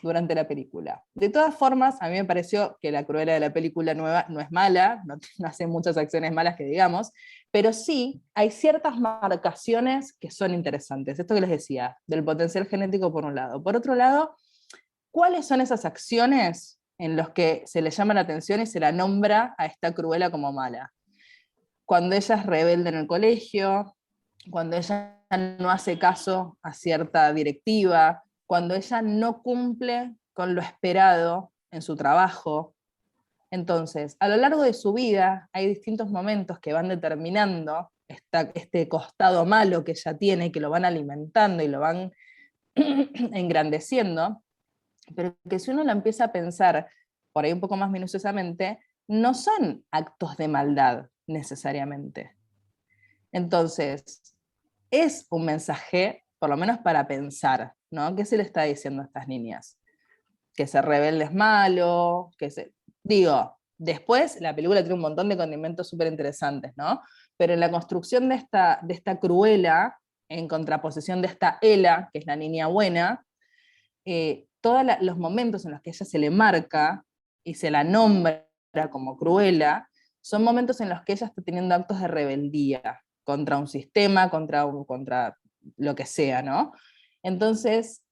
durante la película. De todas formas, a mí me pareció que la Cruella de la película nueva no es mala, no hace muchas acciones malas que digamos, pero sí hay ciertas marcaciones que son interesantes. Esto que les decía, del potencial genético por un lado. Por otro lado, ¿cuáles son esas acciones en las que se le llama la atención y se la nombra a esta Cruella como mala? Cuando ella es rebelde en el colegio, cuando ella no hace caso a cierta directiva, cuando ella no cumple con lo esperado en su trabajo. Entonces, a lo largo de su vida hay distintos momentos que van determinando este costado malo que ella tiene, que lo van alimentando y lo van engrandeciendo, pero que si uno lo empieza a pensar por ahí un poco más minuciosamente, no son actos de maldad necesariamente. Entonces, es un mensaje, por lo menos para pensar, ¿no? ¿Qué se le está diciendo a estas niñas? Que ser rebelde es malo, Digo, después la película tiene un montón de condimentos súper interesantes, ¿no? Pero en la construcción de esta Cruella, en contraposición de esta Ella, que es la niña buena, todos los momentos en los que ella se le marca y se la nombra como Cruella, son momentos en los que ella está teniendo actos de rebeldía contra un sistema, contra lo que sea, ¿no? Entonces,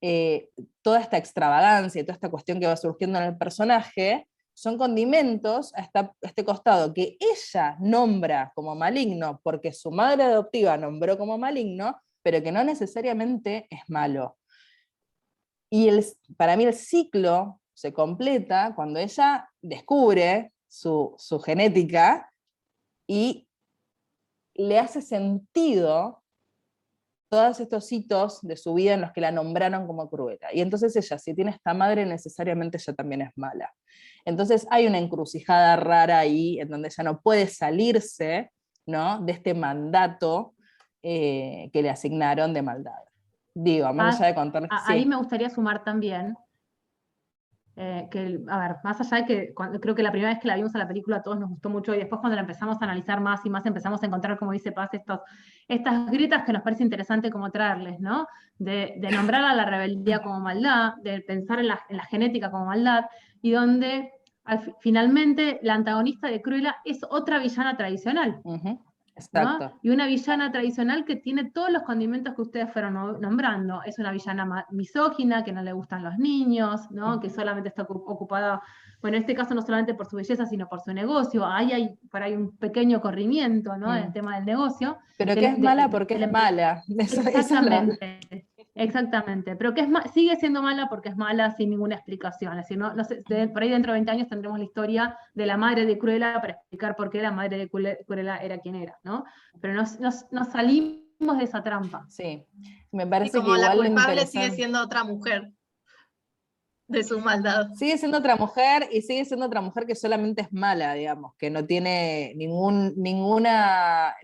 toda esta extravagancia y toda esta cuestión que va surgiendo en el personaje son condimentos a este costado que ella nombra como maligno porque su madre adoptiva nombró como maligno, pero que no necesariamente es malo. Y para mí el ciclo se completa cuando ella descubre su genética y le hace sentido todos estos hitos de su vida en los que la nombraron como Cruella. Y entonces ella, si tiene esta madre, necesariamente ella también es mala. Entonces hay una encrucijada rara ahí, en donde ella no puede salirse, ¿no?, de este mandato que le asignaron de maldad. Digo, más allá de contarles... Ahí sí. me gustaría sumar también, a ver, más allá de que creo que la primera vez que la vimos a la película a todos nos gustó mucho y después cuando la empezamos a analizar más y más empezamos a encontrar, como dice Paz, estas grietas que nos parece interesante como traerles, ¿no? De nombrar a la rebeldía como maldad, de pensar en la genética como maldad, y donde finalmente la antagonista de Cruella es otra villana tradicional. Exacto. ¿no? Y una villana tradicional que tiene todos los condimentos que ustedes fueron nombrando. Es una villana misógina, que no le gustan los niños, ¿no? Que solamente está ocupada, bueno, en este caso no solamente por su belleza, sino por su negocio. Ahí hay por ahí un pequeño corrimiento, ¿no? En el tema del negocio. Pero que es mala porque es mala. Exactamente. Exactamente, pero que sigue siendo mala porque es mala sin ninguna explicación. Es decir, no sé, por ahí dentro de 20 años tendremos la historia de la madre de Cruella para explicar por qué la madre de Cruella era quien era, ¿no? Pero nos salimos de esa trampa. Sí, me parece como que la igual lo culpable interesante... sigue siendo otra mujer de su maldad. Sigue siendo otra mujer y sigue siendo otra mujer que solamente es mala, digamos, que no tiene ninguna...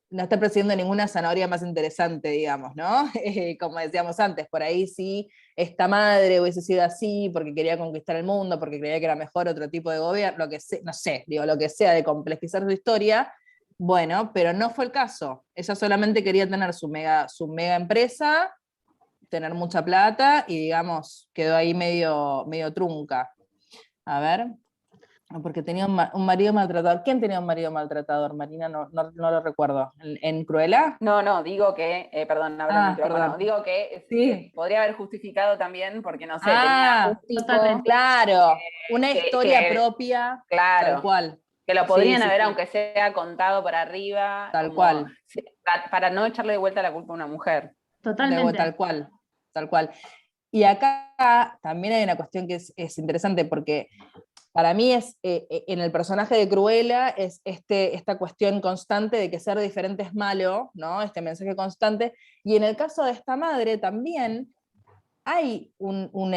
no está persiguiendo ninguna zanahoria más interesante, digamos, ¿no? Como decíamos antes, por ahí sí, esta madre hubiese sido así porque quería conquistar el mundo, porque creía que era mejor otro tipo de gobierno, lo que sea, no sé, digo, lo que sea de complejizar su historia, bueno, pero no fue el caso. Ella solamente quería tener su mega empresa, tener mucha plata, y digamos, quedó ahí medio trunca. A ver. Porque tenía un marido maltratador. ¿Quién tenía un marido maltratador, Marina? No lo recuerdo. ¿En Cruella? No, digo que, perdón, abro el micrófono, perdón. digo que Sí. podría haber justificado también, porque no sé, tenía Ah, un tipo totalmente. claro. Una que- historia que- propia, claro, tal cual. que lo Sí, podrían sí, haber, sí, aunque sea contado por arriba, tal como cual. para no echarle de vuelta la culpa a una mujer. Totalmente. Tal cual, tal cual. Y acá también hay una cuestión que es interesante, porque para mí en el personaje de Cruella es esta cuestión constante de que ser diferente es malo, ¿no? Este mensaje constante. Y en el caso de esta madre también hay un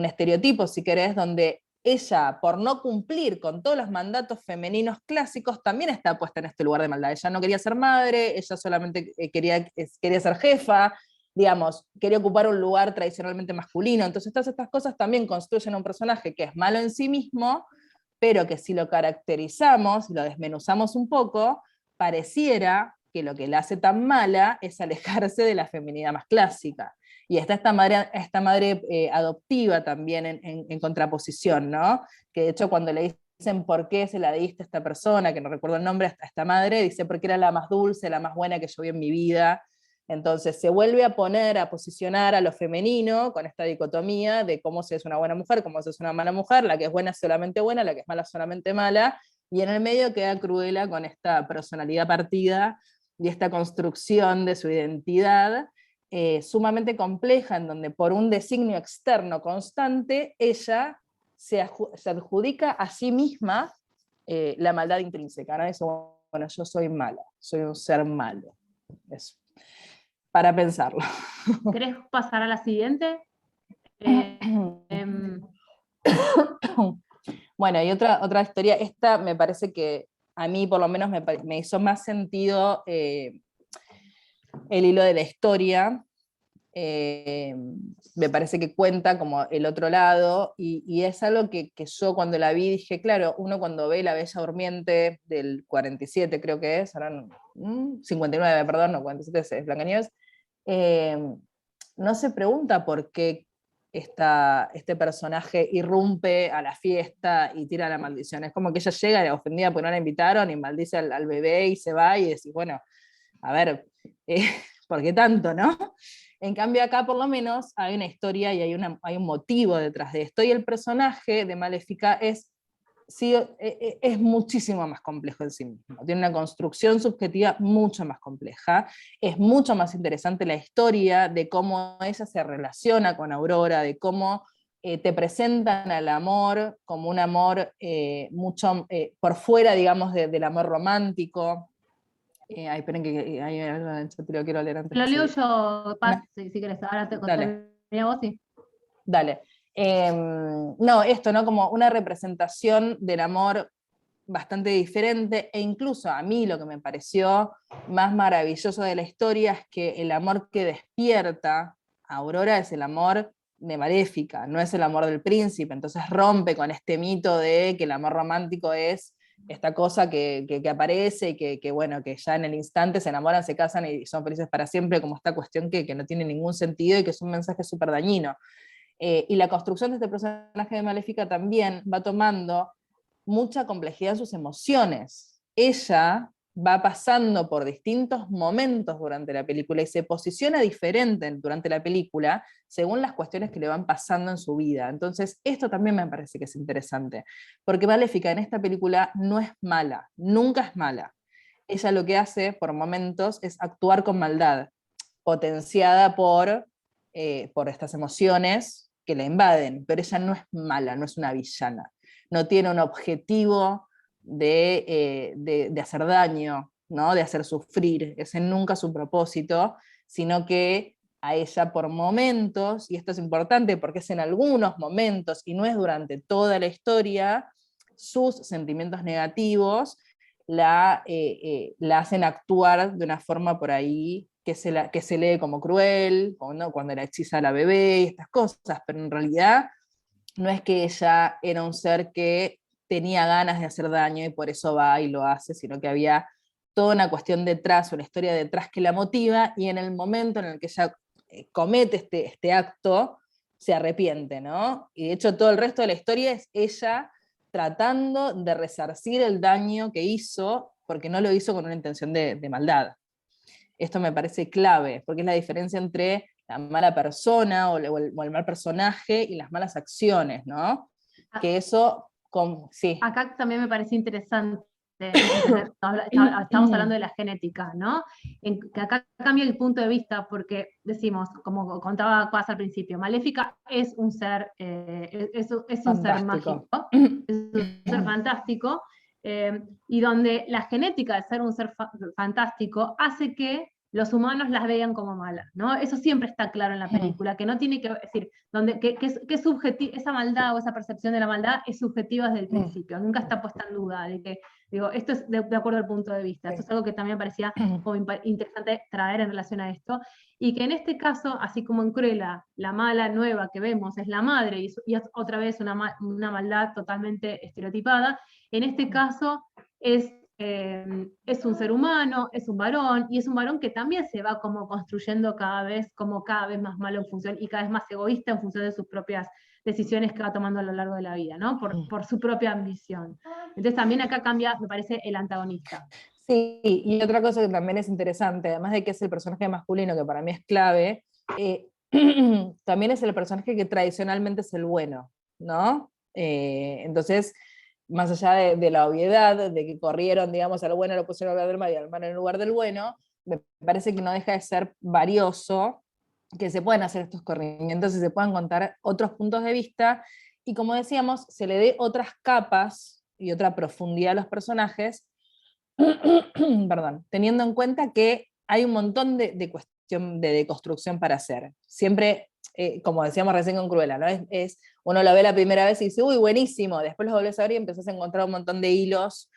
estereotipo, si querés, donde ella, por no cumplir con todos los mandatos femeninos clásicos, también está puesta en este lugar de maldad. Ella no quería ser madre, ella solamente quería ser jefa, digamos, quería ocupar un lugar tradicionalmente masculino. Entonces todas estas cosas también construyen un personaje que es malo en sí mismo, pero que si lo caracterizamos, lo desmenuzamos un poco, pareciera que lo que la hace tan mala es alejarse de la feminidad más clásica. Y está esta madre adoptiva también en contraposición, ¿no? Que de hecho cuando le dicen por qué se la diste a esta persona, que no recuerdo el nombre, a esta madre, dice porque era la más dulce, la más buena que yo vi en mi vida. Entonces se vuelve a poner, a posicionar a lo femenino con esta dicotomía de cómo se es una buena mujer, cómo se es una mala mujer, la que es buena es solamente buena, la que es mala es solamente mala, y en el medio queda Cruella con esta personalidad partida y esta construcción de su identidad sumamente compleja, en donde por un designio externo constante, ella se adjudica a sí misma la maldad intrínseca, ¿no? Dice, bueno, yo soy mala, soy un ser malo. Eso. Para pensarlo. ¿Querés pasar a la siguiente? Em, Bueno, y otra historia, esta me parece que a mí por lo menos me hizo más sentido el hilo de la historia. Me parece que cuenta como el otro lado, y es algo que yo cuando la vi dije, claro, uno cuando ve La Bella Durmiente del 47, creo que es, ahora 59, perdón, no, 47 es Blancanieves, no se pregunta por qué este personaje irrumpe a la fiesta y tira la maldición. Es como que ella llega ofendida porque no la invitaron y maldice al bebé y se va y decís, bueno, a ver, ¿por qué tanto, no? En cambio acá por lo menos hay una historia y hay un motivo detrás de esto, y el personaje de Maléfica sí, es muchísimo más complejo en sí mismo, tiene una construcción subjetiva mucho más compleja, es mucho más interesante la historia de cómo ella se relaciona con Aurora, de cómo te presentan al amor como un amor mucho por fuera, digamos, del amor romántico. Ay, esperen que hay algo en el chat, lo quiero leer antes lo de leo seguir. yo, Paz, si querés. Ahora te Dale. termina vos, sí. Dale. No, esto, ¿no? Como una representación del amor bastante diferente, e incluso a mí lo que me pareció más maravilloso de la historia es que el amor que despierta a Aurora es el amor de Maléfica, no es el amor del príncipe. Entonces rompe con este mito de que el amor romántico es esta cosa que aparece y que, bueno, que ya en el instante se enamoran, se casan y son felices para siempre, como esta cuestión que no tiene ningún sentido y que es un mensaje súper dañino. Y la construcción de este personaje de Maléfica también va tomando mucha complejidad en sus emociones. Ella va pasando por distintos momentos durante la película y se posiciona diferente durante la película según las cuestiones que le van pasando en su vida. Entonces, esto también me parece que es interesante, porque Maléfica en esta película no es mala, nunca es mala. Ella lo que hace por momentos es actuar con maldad, potenciada por estas emociones que la invaden, pero ella no es mala, no es una villana, no tiene un objetivo de hacer daño, ¿no? De hacer sufrir, ese nunca su propósito, sino que a ella por momentos, y esto es importante porque es en algunos momentos y no es durante toda la historia, sus sentimientos negativos la hacen actuar de una forma por ahí que se lee como cruel, o no, cuando la hechiza a la bebé y estas cosas, pero en realidad no es que ella era un ser que tenía ganas de hacer daño y por eso va y lo hace, sino que había toda una cuestión detrás, una historia detrás que la motiva, y en el momento en el que ella comete este acto, se arrepiente, ¿no? Y de hecho todo el resto de la historia es ella tratando de resarcir el daño que hizo, porque no lo hizo con una intención de maldad. Esto me parece clave, porque es la diferencia entre la mala persona o el mal personaje y las malas acciones, ¿no? Que eso, sí. Acá también me parece interesante entender, estamos hablando de la genética, ¿no? Que acá cambia el punto de vista porque decimos, como contaba Paz al principio, Maléfica es un ser, es un ser mágico, es un ser fantástico, y donde la genética de ser un ser fantástico hace que los humanos las vean como malas, ¿no? Eso siempre está claro en la película, que no tiene que decir, esa maldad o esa percepción de la maldad es subjetiva desde el principio, nunca está puesta en duda, de que, digo, esto es de acuerdo al punto de vista, esto es algo que también me parecía como interesante traer en relación a esto, y que en este caso, así como en Cruella, la mala nueva que vemos es la madre, y es otra vez una maldad totalmente estereotipada, en este caso es un ser humano, es un varón, y es un varón que también se va como construyendo cada vez más malo en función, y cada vez más egoísta en función de sus propias decisiones que va tomando a lo largo de la vida, ¿no? Por su propia ambición. Entonces también acá cambia, me parece, el antagonista. Sí, y otra cosa que también es interesante, además de que es el personaje masculino, que para mí es clave, también es el personaje que tradicionalmente es el bueno, ¿no? Entonces, más allá de la obviedad, de que corrieron, digamos, al bueno lo pusieron en lugar del malo y al malo en lugar del bueno, me parece que no deja de ser valioso que se puedan hacer estos corrimientos y se puedan contar otros puntos de vista, y como decíamos, se le dé otras capas y otra profundidad a los personajes, perdón, teniendo en cuenta que hay un montón de cuestión de deconstrucción para hacer. Siempre, como decíamos recién con Cruella, ¿no? Uno lo ve la primera vez y dice, uy, buenísimo, después lo volvés a ver y empezás a encontrar un montón de hilos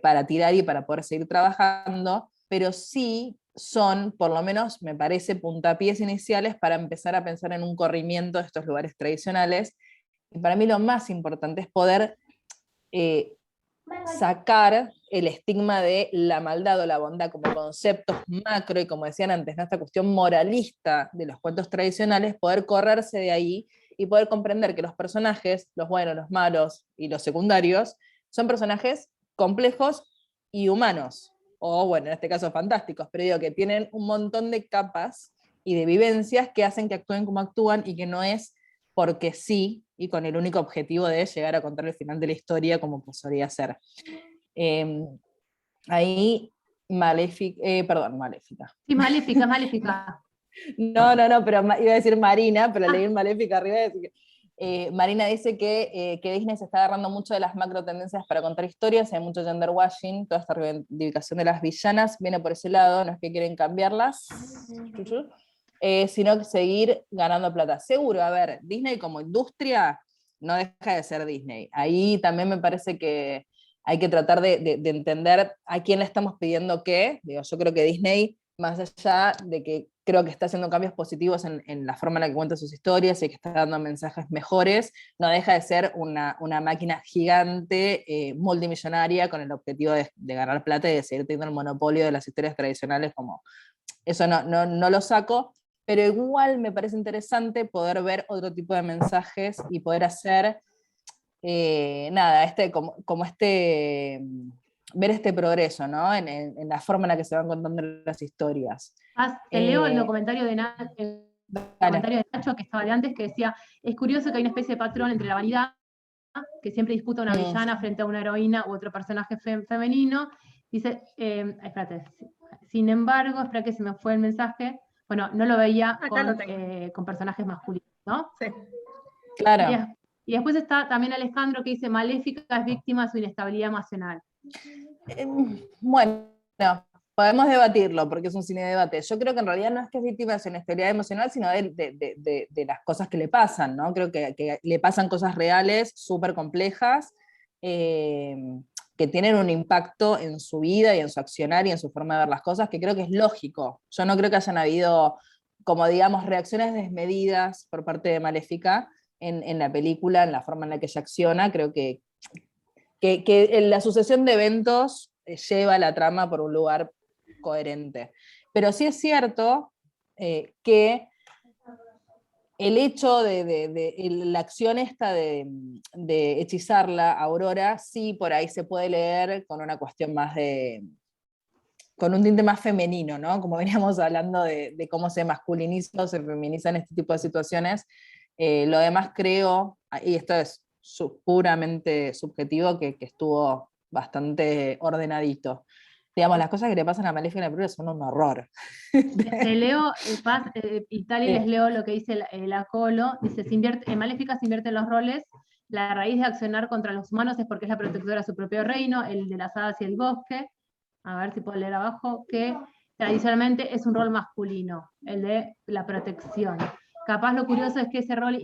para tirar y para poder seguir trabajando, pero sí son, por lo menos me parece, puntapiés iniciales para empezar a pensar en un corrimiento de estos lugares tradicionales. Y para mí lo más importante es poder sacar el estigma de la maldad o la bondad como conceptos macro y, como decían antes, ¿no? Esta cuestión moralista de los cuentos tradicionales, poder correrse de ahí y poder comprender que los personajes, los buenos, los malos y los secundarios, son personajes complejos y humanos, o bueno, en este caso fantásticos, pero digo que tienen un montón de capas y de vivencias que hacen que actúen como actúan, y que no es porque sí, y con el único objetivo de llegar a contar el final de la historia como podría ser. Ahí, Maléfica. Sí, Maléfica. No, pero iba a decir Marina, pero leí Maléfica arriba y decir que Marina dice que Disney se está agarrando mucho de las macro tendencias para contar historias, hay mucho gender washing, toda esta reivindicación de las villanas viene por ese lado, no es que quieren cambiarlas, sino que seguir ganando plata. Seguro, a ver, Disney como industria no deja de ser Disney. Ahí también me parece que hay que tratar de entender a quién le estamos pidiendo qué. Digo, yo creo que Disney, más allá de que creo que está haciendo cambios positivos en la forma en la que cuenta sus historias y que está dando mensajes mejores, no deja de ser una máquina gigante, multimillonaria, con el objetivo de ganar plata y de seguir teniendo el monopolio de las historias tradicionales. Como eso no lo saco, pero igual me parece interesante poder ver otro tipo de mensajes y poder hacer ver este progreso, ¿no? En la forma en la que se van contando las historias. Te leo el comentario de Nacho que estaba de antes, que decía, es curioso que hay una especie de patrón entre la vanidad, que siempre disputa una villana frente a una heroína u otro personaje femenino. Dice, espérate, sin embargo, espera que se me fue el mensaje, bueno, no lo veía con personajes masculinos, ¿no? Sí. Claro. Y después está también Alejandro, que dice, Maléfica es víctima de su inestabilidad emocional. Bueno, podemos debatirlo, porque es un cine de debate. Yo creo que en realidad no es que es víctima de su inestabilidad emocional, sino de las cosas que le pasan, ¿no? Creo que le pasan cosas reales, súper complejas, que tienen un impacto en su vida y en su accionar y en su forma de ver las cosas, que creo que es lógico. Yo no creo que hayan habido, como digamos, reacciones desmedidas por parte de Maléfica en la película, en la forma en la que ella acciona. Creo que la sucesión de eventos lleva la trama por un lugar coherente. Pero sí es cierto que el hecho de la acción esta de hechizarla, Aurora, sí por ahí se puede leer con una cuestión más con un tinte más femenino, ¿no? Como veníamos hablando de cómo se masculiniza o se feminizan este tipo de situaciones. Lo demás creo, y esto es puramente subjetivo, que estuvo bastante ordenadito. Digamos, las cosas que le pasan a Maléfica en la película son un horror. Te leo, y tal y Sí. les leo lo que dice la Colo, dice, en Maléfica se invierten los roles, la raíz de accionar contra los humanos es porque es la protectora de su propio reino, el de las hadas y el bosque, a ver si puedo leer abajo, que tradicionalmente es un rol masculino, el de la protección. Capaz lo curioso es que ese rol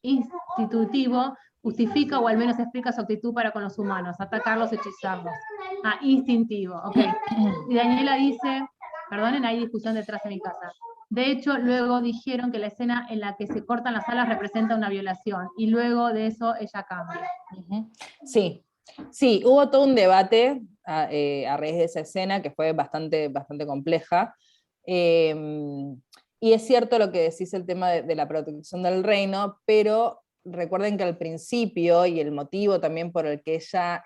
institutivo justifica o al menos explica su actitud para con los humanos, atacarlos, hechizarlos. Ah, instintivo, ok. Y Daniela dice, perdonen, hay discusión detrás de mi casa. De hecho, luego dijeron que la escena en la que se cortan las alas representa una violación, y luego de eso ella cambia. Sí, sí, hubo todo un debate a raíz de esa escena que fue bastante compleja. Y es cierto lo que decís, el tema de la protección del reino, pero recuerden que al principio, y el motivo también por el que ella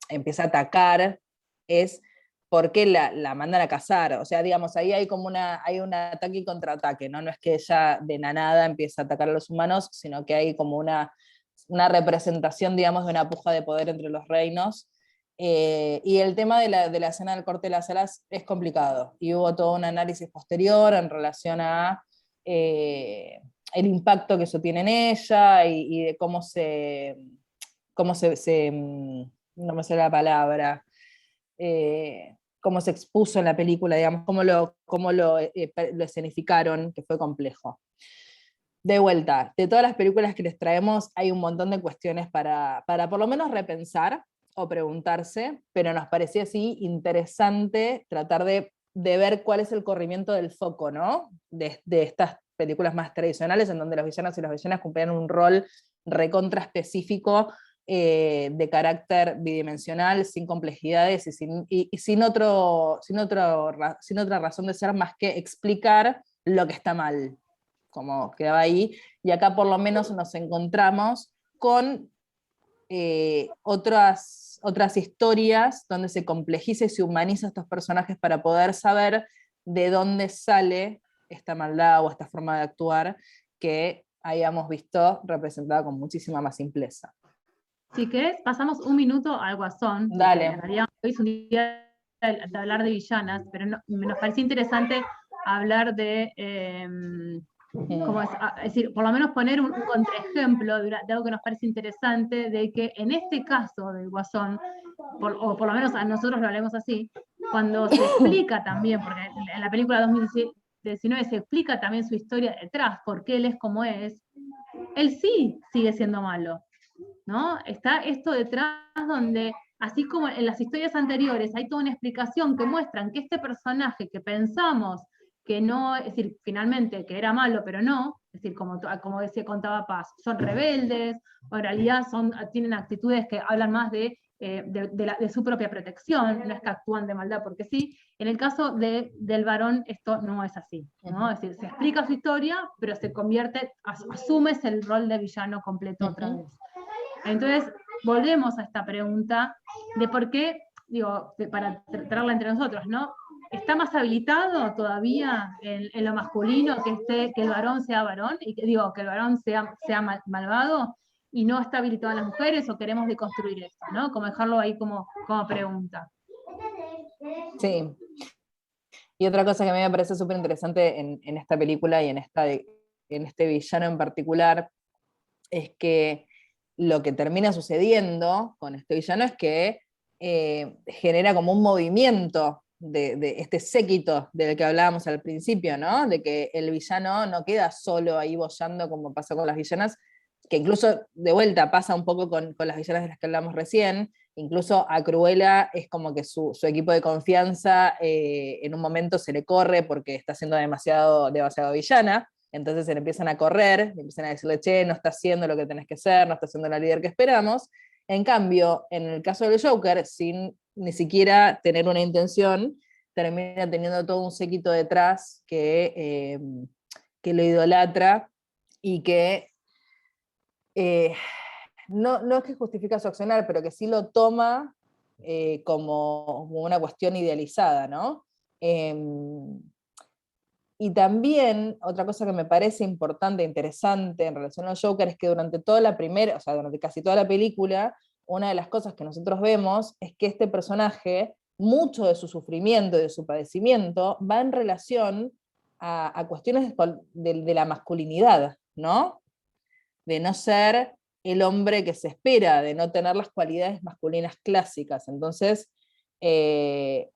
empieza a atacar, es porque la mandan a cazar. O sea, digamos, ahí hay como hay un ataque y contraataque, ¿no? No es que ella de la nada empieza a atacar a los humanos, sino que hay como una representación, digamos, de una puja de poder entre los reinos. Y el tema de la escena del corte de las alas es complicado, y hubo todo un análisis posterior en relación a el impacto que eso tiene en ella, y de cómo no me sé la palabra, cómo se expuso en la película, digamos, cómo lo escenificaron, que fue complejo. De vuelta, de todas las películas que les traemos hay un montón de cuestiones para por lo menos repensar o preguntarse, pero nos parecía así interesante tratar de ver cuál es el corrimiento del foco, ¿no? De estas películas más tradicionales, en donde los villanos y las villanas cumplían un rol recontra específico, de carácter bidimensional, sin complejidades y sin otra razón de ser más que explicar lo que está mal, como quedaba ahí. Y acá por lo menos nos encontramos con otras historias donde se complejiza y se humaniza a estos personajes para poder saber de dónde sale esta maldad o esta forma de actuar que hayamos visto representada con muchísima más simpleza. Si querés, pasamos un minuto al Guasón. Dale. En realidad hoy es un día de hablar de villanas, pero nos pareció interesante hablar de... es decir, por lo menos poner un contraejemplo de algo que nos parece interesante, de que en este caso del Guasón, o por lo menos a nosotros lo hablemos así, cuando se explica también, porque en la película 2019 se explica también su historia detrás, por qué él es como es, él sí sigue siendo malo, ¿no? Está esto detrás donde, así como en las historias anteriores, hay toda una explicación que muestran que este personaje que pensamos que no, es decir, finalmente que era malo, pero no, es decir, como contaba Paz, son rebeldes, o en realidad tienen actitudes que hablan más de su propia protección, no es que actúan de maldad porque sí. En el caso del varón esto no es así, ¿no? Es decir, se explica su historia, pero se convierte, asumes el rol de villano completo otra vez. Entonces, volvemos a esta pregunta de por qué, para tratarla entre nosotros, ¿no? ¿Está más habilitado todavía en lo masculino que el varón sea varón? Y que el varón sea malvado, y no está habilitado en las mujeres, o queremos deconstruir esto, ¿no? Como dejarlo ahí como pregunta. Sí. Y otra cosa que a mí me parece súper interesante en esta película y en este villano en particular, es que lo que termina sucediendo con este villano es que genera como un movimiento de este séquito del que hablábamos al principio, ¿no? De que el villano no queda solo ahí boyando como pasó con las villanas, que incluso de vuelta pasa un poco con las villanas de las que hablamos recién. Incluso a Cruella es como que su equipo de confianza en un momento se le corre porque está siendo demasiado villana. Entonces se le empiezan a correr, le empiezan a decirle, che, no está haciendo lo que tenés que hacer, no está siendo la líder que esperamos. En cambio, en el caso del Joker, sin ni siquiera tener una intención, termina teniendo todo un séquito detrás que lo idolatra y que no es que justifica su accionar, pero que sí lo toma como una cuestión idealizada, ¿no? Y también, otra cosa que me parece importante e interesante en relación al Joker es que durante toda la primera, o sea, durante casi toda la película, una de las cosas que nosotros vemos es que este personaje, mucho de su sufrimiento y de su padecimiento, va en relación a cuestiones de la masculinidad, ¿no? De no ser el hombre que se espera, de no tener las cualidades masculinas clásicas. Entonces, ahí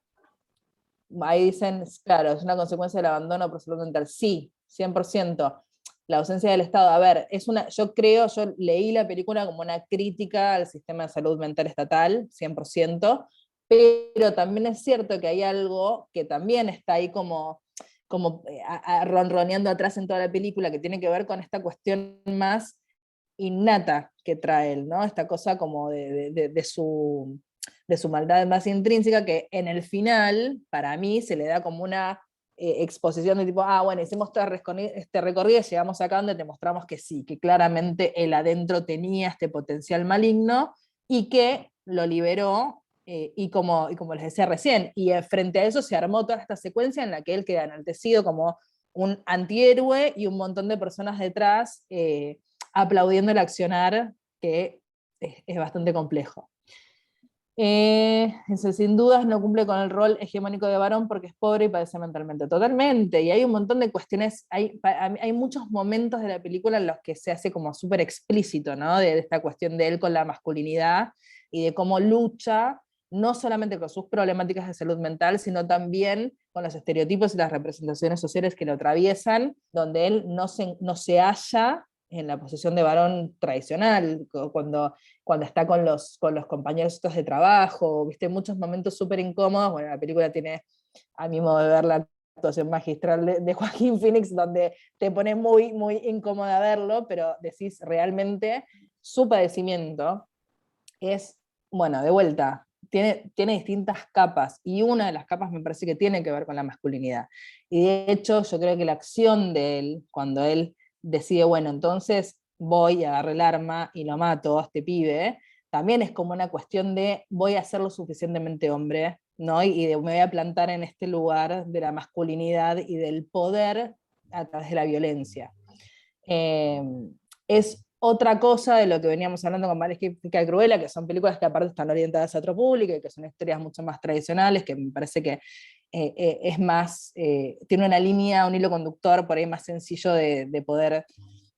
dicen, claro, es una consecuencia del abandono por salud mental. Sí, 100%. La ausencia del Estado. A ver, yo leí la película como una crítica al sistema de salud mental estatal, 100%, pero también es cierto que hay algo que también está ahí como ronroneando atrás en toda la película, que tiene que ver con esta cuestión más innata que trae él, ¿no? Esta cosa como de su maldad más intrínseca, que en el final, para mí, se le da como una exposición de tipo, bueno, hicimos este recorrido y llegamos acá donde te mostramos que sí, que claramente él adentro tenía este potencial maligno y que lo liberó, y como les decía recién, y frente a eso se armó toda esta secuencia en la que él queda enaltecido como un antihéroe y un montón de personas detrás aplaudiendo el accionar, que es bastante complejo. Sin dudas no cumple con el rol hegemónico de varón porque es pobre y padece mentalmente. Totalmente, y hay un montón de cuestiones, hay muchos momentos de la película en los que se hace como súper explícito, ¿no? De esta cuestión de él con la masculinidad y de cómo lucha, no solamente con sus problemáticas de salud mental, sino también con los estereotipos y las representaciones sociales que lo atraviesan, donde él no se halla en la posición de varón tradicional, cuando está con los compañeros estos de trabajo, viste, muchos momentos súper incómodos. Bueno, la película tiene, a mi modo de ver, la actuación magistral de Joaquín Phoenix, donde te pone muy, muy incómoda verlo, pero decís realmente su padecimiento es, bueno, de vuelta, tiene distintas capas, y una de las capas me parece que tiene que ver con la masculinidad. Y de hecho, yo creo que la acción de él, cuando él decide, bueno, entonces voy a agarrar el arma y lo mato a este pibe, también es como una cuestión de voy a ser lo suficientemente hombre, ¿no? Me voy a plantar en este lugar de la masculinidad y del poder a través de la violencia. Es otra cosa de lo que veníamos hablando con Maléfica y Cruella, que son películas que aparte están orientadas a otro público y que son historias mucho más tradicionales, que me parece que es más, tiene una línea, un hilo conductor por ahí más sencillo de poder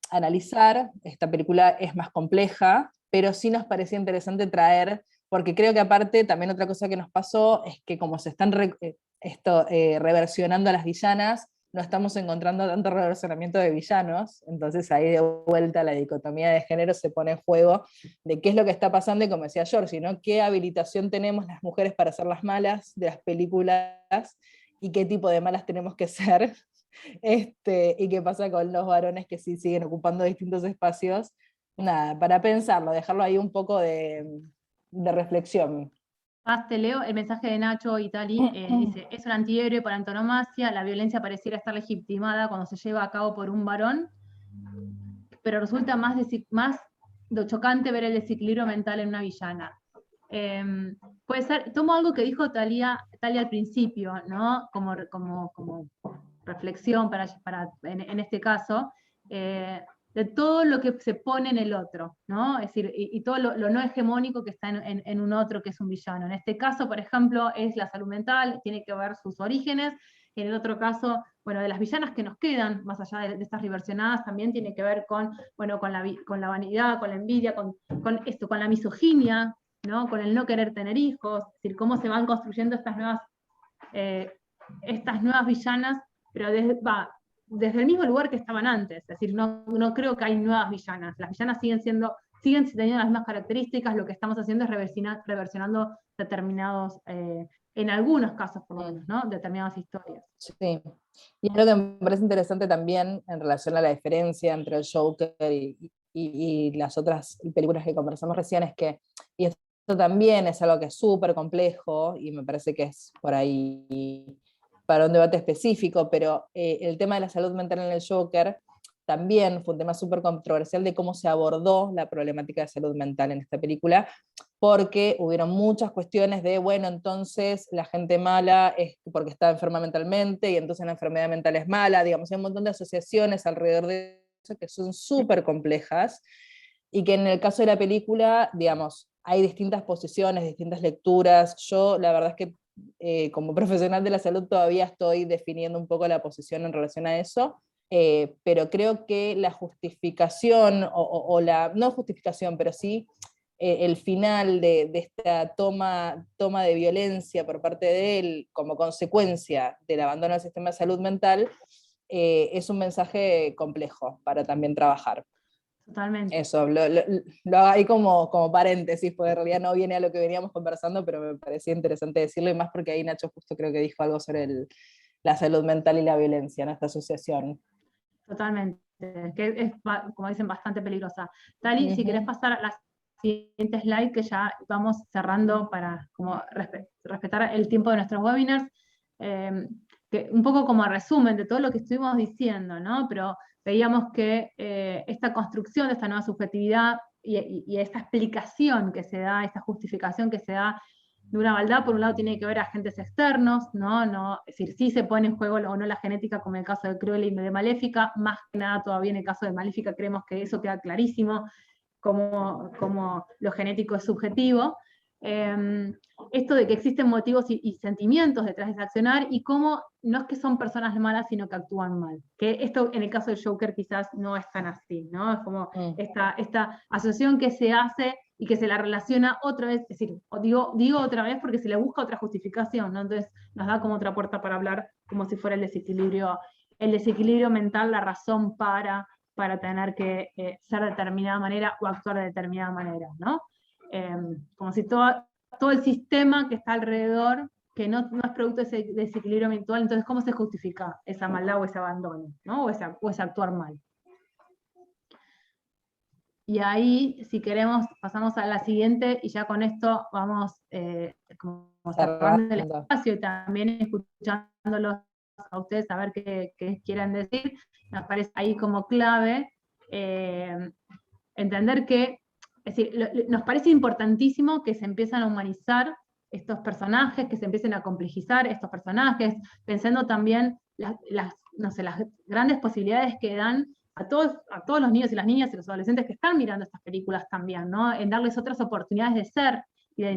analizar. Esta película es más compleja, pero sí nos parecía interesante traer, porque creo que aparte también otra cosa que nos pasó es que como se están reversionando a las villanas, no estamos encontrando tanto reversionamiento de villanos, entonces ahí de vuelta la dicotomía de género se pone en juego de qué es lo que está pasando, y como decía Georgie, ¿no? ¿Qué habilitación tenemos las mujeres para ser las malas de las películas y qué tipo de malas tenemos que ser? Y qué pasa con los varones que sí siguen ocupando distintos espacios. Nada, para pensarlo, dejarlo ahí un poco de reflexión. Te leo el mensaje de Nacho Itali, dice, es un antihéroe por antonomasia, la violencia pareciera estar legitimada cuando se lleva a cabo por un varón, pero resulta más chocante ver el desequilibrio mental en una villana. Puede ser, tomo algo que dijo Talia al principio, ¿no? Como reflexión en este caso, de todo lo que se pone en el otro, ¿no? Es decir, y todo lo no hegemónico que está en un otro que es un villano. En este caso, por ejemplo, es la salud mental, tiene que ver sus orígenes. En el otro caso, bueno, de las villanas que nos quedan, más allá de estas reversionadas, también tiene que ver con la vanidad, con la envidia, con la misoginia, ¿no? Con el no querer tener hijos, es decir, cómo se van construyendo estas nuevas villanas, pero desde el mismo lugar que estaban antes, es decir, no creo que hay nuevas villanas, las villanas siguen teniendo las mismas características, lo que estamos haciendo es reversionando determinados, en algunos casos por lo menos, ¿no? Determinadas historias. Sí, y algo que me parece interesante también en relación a la diferencia entre el Joker y las otras películas que conversamos recién es que, y esto también es algo que es súper complejo, y me parece que es por ahí para un debate específico, pero el tema de la salud mental en el Joker también fue un tema súper controversial de cómo se abordó la problemática de salud mental en esta película, porque hubieron muchas cuestiones de, bueno, entonces la gente mala es porque está enferma mentalmente, y entonces la enfermedad mental es mala, digamos, hay un montón de asociaciones alrededor de eso que son súper complejas, y que en el caso de la película, digamos, hay distintas posiciones, distintas lecturas. Yo la verdad es que como profesional de la salud todavía estoy definiendo un poco la posición en relación a eso, pero creo que la justificación, o la, no justificación, pero sí el final de esta toma de violencia por parte de él como consecuencia del abandono del sistema de salud mental, es un mensaje complejo para también trabajar. Totalmente. Eso, lo hago ahí como paréntesis, porque en realidad no viene a lo que veníamos conversando, pero me parecía interesante decirlo, y más porque ahí Nacho justo creo que dijo algo sobre la salud mental y la violencia en esta asociación. Totalmente, que es, como dicen, bastante peligrosa. Tali, si querés pasar a la siguiente slide, que ya vamos cerrando para como respetar el tiempo de nuestros webinars, que un poco como resumen de todo lo que estuvimos diciendo, ¿no? Pero veíamos que esta construcción de esta nueva subjetividad y esta explicación que se da, esta justificación que se da de una maldad, por un lado tiene que ver a agentes externos, ¿no? Es decir, sí se pone en juego o no la genética, como en el caso de Cruella y de Maléfica, más que nada todavía en el caso de Maléfica creemos que eso queda clarísimo, como lo genético es subjetivo. Esto de que existen motivos y sentimientos detrás de ese accionar, y cómo no es que son personas malas, sino que actúan mal. Que esto en el caso del Joker quizás no es tan así, ¿no? Es como esta asociación que se hace y que se la relaciona otra vez, es decir, digo otra vez porque se le busca otra justificación, ¿no? Entonces nos da como otra puerta para hablar como si fuera el desequilibrio mental, la razón para tener que ser de determinada manera o actuar de determinada manera, ¿no? Como si todo el sistema que está alrededor, que no es producto de ese desequilibrio mental, entonces ¿cómo se justifica esa maldad o ese abandono, ¿no? o ese actuar mal? Y ahí, si queremos, pasamos a la siguiente, y ya con esto vamos como cerrando el espacio y también escuchándolos a ustedes a ver qué quieran decir. Nos parece ahí como clave entender que, es decir, nos parece importantísimo que se empiezan a humanizar estos personajes, que se empiecen a complejizar estos personajes, pensando también no sé, las grandes posibilidades que dan a todos los niños y las niñas y los adolescentes que están mirando estas películas también, ¿no? En darles otras oportunidades de ser y de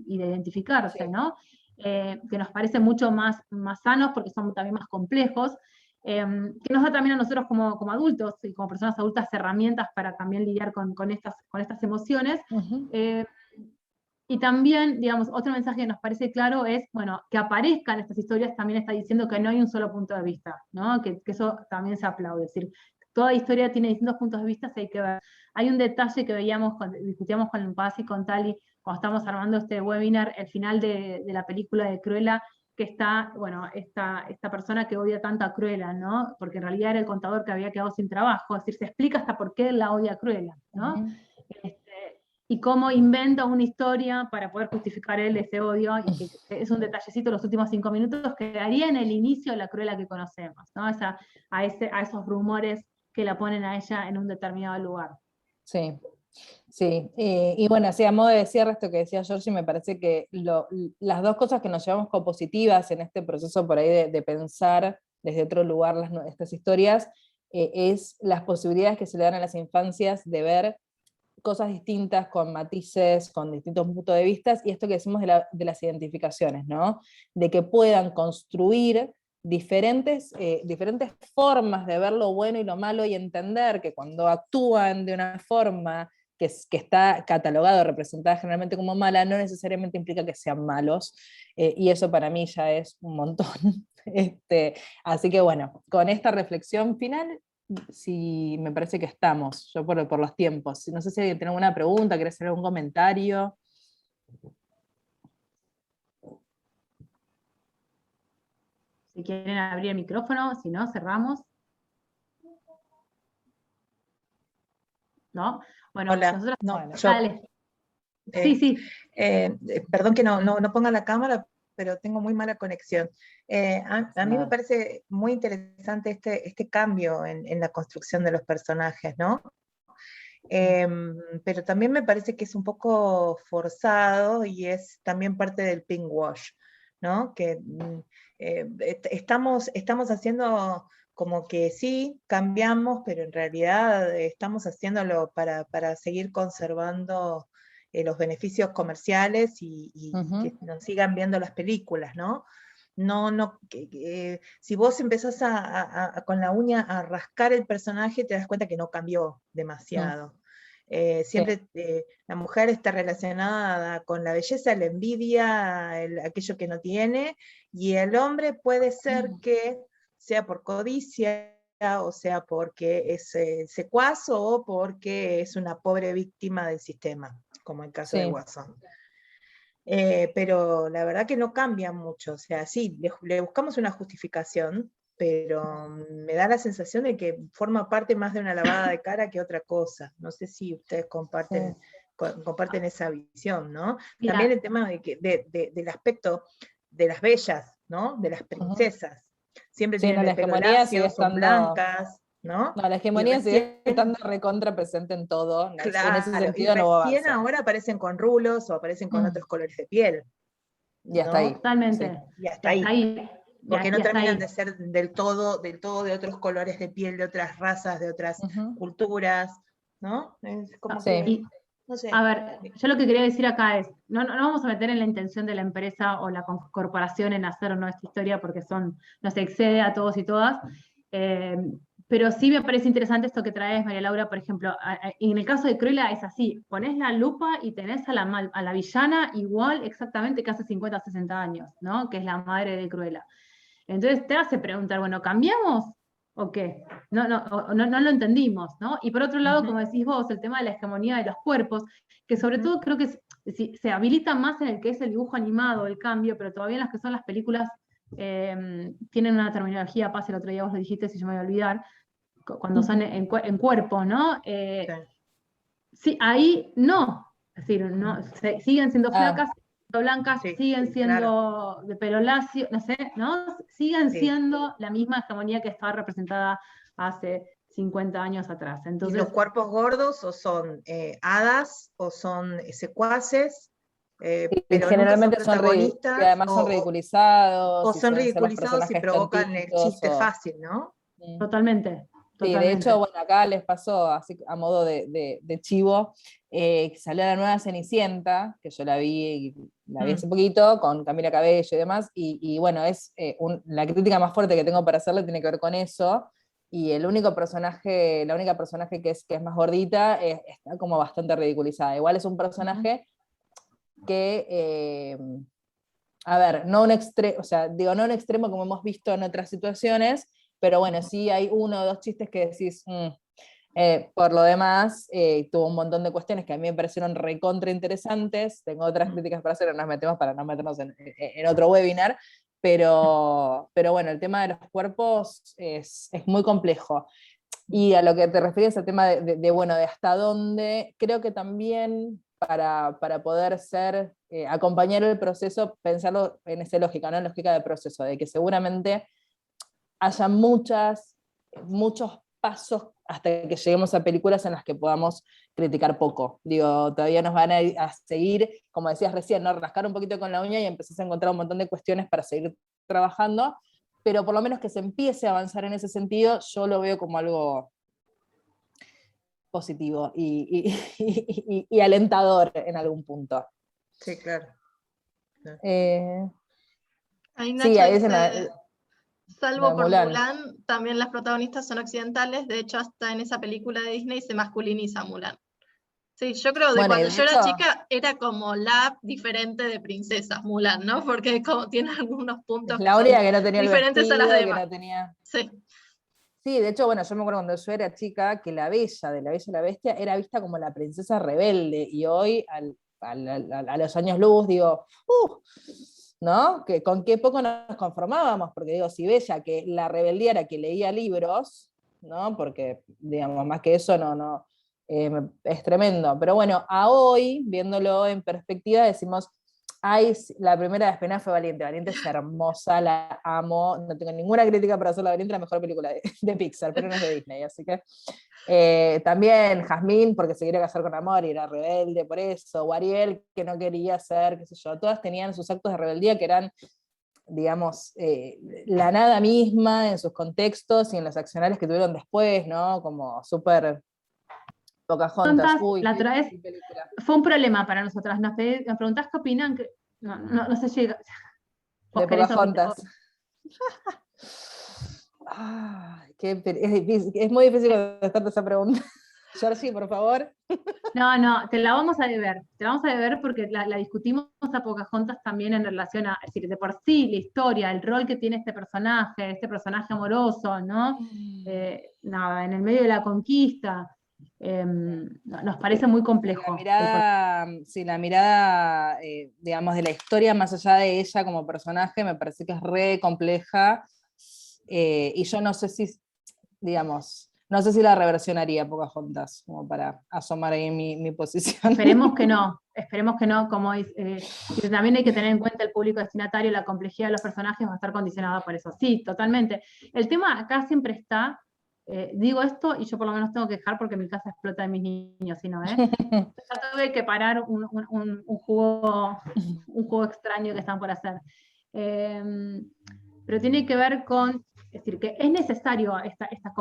identificarse, sí. ¿No? Que nos parecen mucho más sanos porque son también más complejos, que nos da también a nosotros como adultos y como personas adultas herramientas para también lidiar con estas emociones. Y también, digamos, otro mensaje que nos parece claro es, bueno, que aparezcan estas historias también está diciendo que no hay un solo punto de vista, ¿no? Que eso también se aplaude, es decir, toda historia tiene distintos puntos de vista, hay que ver. Hay un detalle que discutíamos con Paz y con Tali cuando estábamos armando este webinar, el final de la película de Cruella, que está, bueno, esta persona que odia tanto a Cruella, ¿no? Porque en realidad era el contador que había quedado sin trabajo, es decir, se explica hasta por qué él la odia a Cruella, ¿no? Y cómo inventa una historia para poder justificar él ese odio, y que es un detallecito los últimos 5 minutos que daría en el inicio de la Cruella que conocemos, ¿no? A esos rumores que la ponen a ella en un determinado lugar. Sí, sí. Y bueno, así a modo de cierre, esto que decía Georgie, me parece que las dos cosas que nos llevamos como positivas en este proceso por ahí de pensar desde otro lugar estas historias, es las posibilidades que se le dan a las infancias de ver cosas distintas, con matices, con distintos puntos de vista, y esto que decimos de las identificaciones, ¿no? De que puedan construir diferentes formas de ver lo bueno y lo malo, y entender que cuando actúan de una forma que está catalogada o representada generalmente como mala, no necesariamente implica que sean malos, y eso para mí ya es un montón. Así que bueno, con esta reflexión final, sí, me parece que estamos, yo por los tiempos. No sé si alguien tiene alguna pregunta, quiere hacer algún comentario. Si quieren abrir el micrófono, si no, cerramos. ¿No? Bueno, hola. Nosotros... No, dale. Sí. Perdón que no ponga la cámara, pero tengo muy mala conexión. A mí me parece muy interesante este cambio en la construcción de los personajes, ¿no? Pero también me parece que es un poco forzado y es también parte del pink wash, ¿no? Que estamos haciendo como que sí, cambiamos, pero en realidad estamos haciéndolo para seguir conservando los beneficios comerciales y que nos sigan viendo las películas, ¿no? Si vos empezás con la uña a rascar el personaje, te das cuenta que no cambió demasiado. Siempre la mujer está relacionada con la belleza, la envidia, aquello que no tiene, y el hombre puede ser que sea por codicia, o sea porque es secuaz, o porque es una pobre víctima del sistema, como el caso de Guasón. Pero la verdad que no cambia mucho, o sea, sí, le buscamos una justificación, pero me da la sensación de que forma parte más de una lavada de cara que otra cosa. No sé si ustedes comparten esa visión, ¿no? Mira. También el tema del aspecto de las bellas, ¿no? De las princesas. Siempre tienen el pelo lacio, son blancas, ¿no? No, la hegemonía sigue estando recontra presente en todo. Claro, en ese sentido y no hubo recién avance. ahora aparecen con rulos o aparecen con otros colores de piel. Y hasta ahí. Totalmente. Y hasta ahí. Porque no terminan ahí. de ser del todo de otros colores de piel, de otras razas, de otras culturas, ¿no? Es como que, no sé. A ver, yo lo que quería decir acá es, no vamos a meter en la intención de la empresa o la corporación en hacer o no esta historia, porque nos excede a todos y todas, pero sí me parece interesante esto que traes, María Laura, por ejemplo, en el caso de Cruella es así, ponés la lupa y tenés a la villana igual exactamente que hace 50 o 60 años, ¿no? Que es la madre de Cruella. Entonces te hace preguntar, bueno, ¿cambiamos o qué? No lo entendimos, ¿no? Y por otro lado, como decís vos, el tema de la hegemonía de los cuerpos, que sobre todo creo que se habilita más en el que es el dibujo animado, el cambio, pero todavía en las que son las películas tienen una terminología, el otro día vos lo dijiste, si yo me voy a olvidar, cuando son en cuerpo, ¿no? Sí, ahí no, es decir, no, siguen siendo flacas, blancas, siguen siendo de pelo lacio, no sé, ¿no? Siguen siendo la misma hegemonía que estaba representada hace 50 años atrás. Entonces, ¿y los cuerpos gordos o son hadas o son secuaces? Pero generalmente nunca son protagonistas. y además son ridiculizados. O son ridiculizados y provocan tontitos, el chiste fácil, ¿no? Totalmente. Sí, de hecho, bueno, acá les pasó, así a modo de chivo, salió la nueva Cenicienta, que yo la vi hace poquito, con Camila Cabello y demás, y bueno, es la crítica más fuerte que tengo para hacerle tiene que ver con eso, y la única personaje que es más gordita está como bastante ridiculizada. Igual es un personaje que, a ver, no un extremo como hemos visto en otras situaciones, pero bueno, sí hay uno o dos chistes que decís, por lo demás, tuvo un montón de cuestiones que a mí me parecieron recontra interesantes, tengo otras críticas para hacer, no nos metemos para no meternos en otro webinar, pero bueno, el tema de los cuerpos es muy complejo. Y a lo que te refieres al tema de hasta dónde, creo que también para poder acompañar el proceso, pensarlo en esa lógica, ¿no? En lógica de proceso, de que seguramente haya muchos pasos hasta que lleguemos a películas en las que podamos criticar poco. Digo, todavía nos van a seguir, como decías recién, ¿no? Rascar un poquito con la uña y empezás a encontrar un montón de cuestiones para seguir trabajando, pero por lo menos que se empiece a avanzar en ese sentido, yo lo veo como algo positivo y alentador en algún punto. Sí, claro. Ahí Nacho sí, ahí dice, salvo por Mulan. Mulan, también las protagonistas son occidentales, de hecho hasta en esa película de Disney se masculiniza Mulan. Sí, yo creo que cuando yo era chica era como la diferente de princesas Mulan, ¿no? Porque como tiene algunos puntos la única que no tenía diferentes a las demás. Que no tenía... Sí. Sí, de hecho, bueno, yo me acuerdo cuando yo era chica que la Bella de La Bella y la Bestia era vista como la princesa rebelde, y hoy, a los años luz, digo, ¿no? Que con qué poco nos conformábamos, porque digo, si Bella, que la rebeldía era que leía libros, ¿no? Porque, digamos, más que eso es tremendo. Pero bueno, a hoy, viéndolo en perspectiva, decimos, Ay, sí, la primera de Espina fue Valiente. Valiente es hermosa, la amo. No tengo ninguna crítica para hacer La Valiente, la mejor película de Pixar, pero no es de Disney, así que. También Jazmín, porque se quería casar con Amor y era rebelde por eso. O Ariel, que no quería ser, qué sé yo. Todas tenían sus actos de rebeldía que eran, digamos, la nada misma en sus contextos y en los accionarios que tuvieron después, ¿no? Como súper Pocahontas. Uy, la otra vez qué película. fue un problema para nosotras. Nos preguntás qué opinan, que no se llega. ¿Vos De querés Pocahontas. Ay, es difícil, es muy difícil contestarte esa pregunta. Georgie, por favor. No, te la vamos a deber porque la discutimos a Pocahontas también en relación a, es decir, de por sí, la historia, el rol que tiene este personaje amoroso, ¿no? Nada, en el medio de la conquista, nos parece muy complejo. La mirada, digamos, de la historia más allá de ella como personaje, me parece que es re compleja, y yo no sé si, digamos, no sé si la reversionaría Pocahontas, como para asomar ahí mi posición. Esperemos que no, como también hay que tener en cuenta el público destinatario, la complejidad de los personajes va a estar condicionada por eso. Sí, totalmente. El tema acá siempre está, digo esto y yo por lo menos tengo que dejar porque mi casa explota de mis niños, si no, ya tuve que parar un juego extraño que están por hacer. Pero tiene que ver con, es decir, que es necesario estas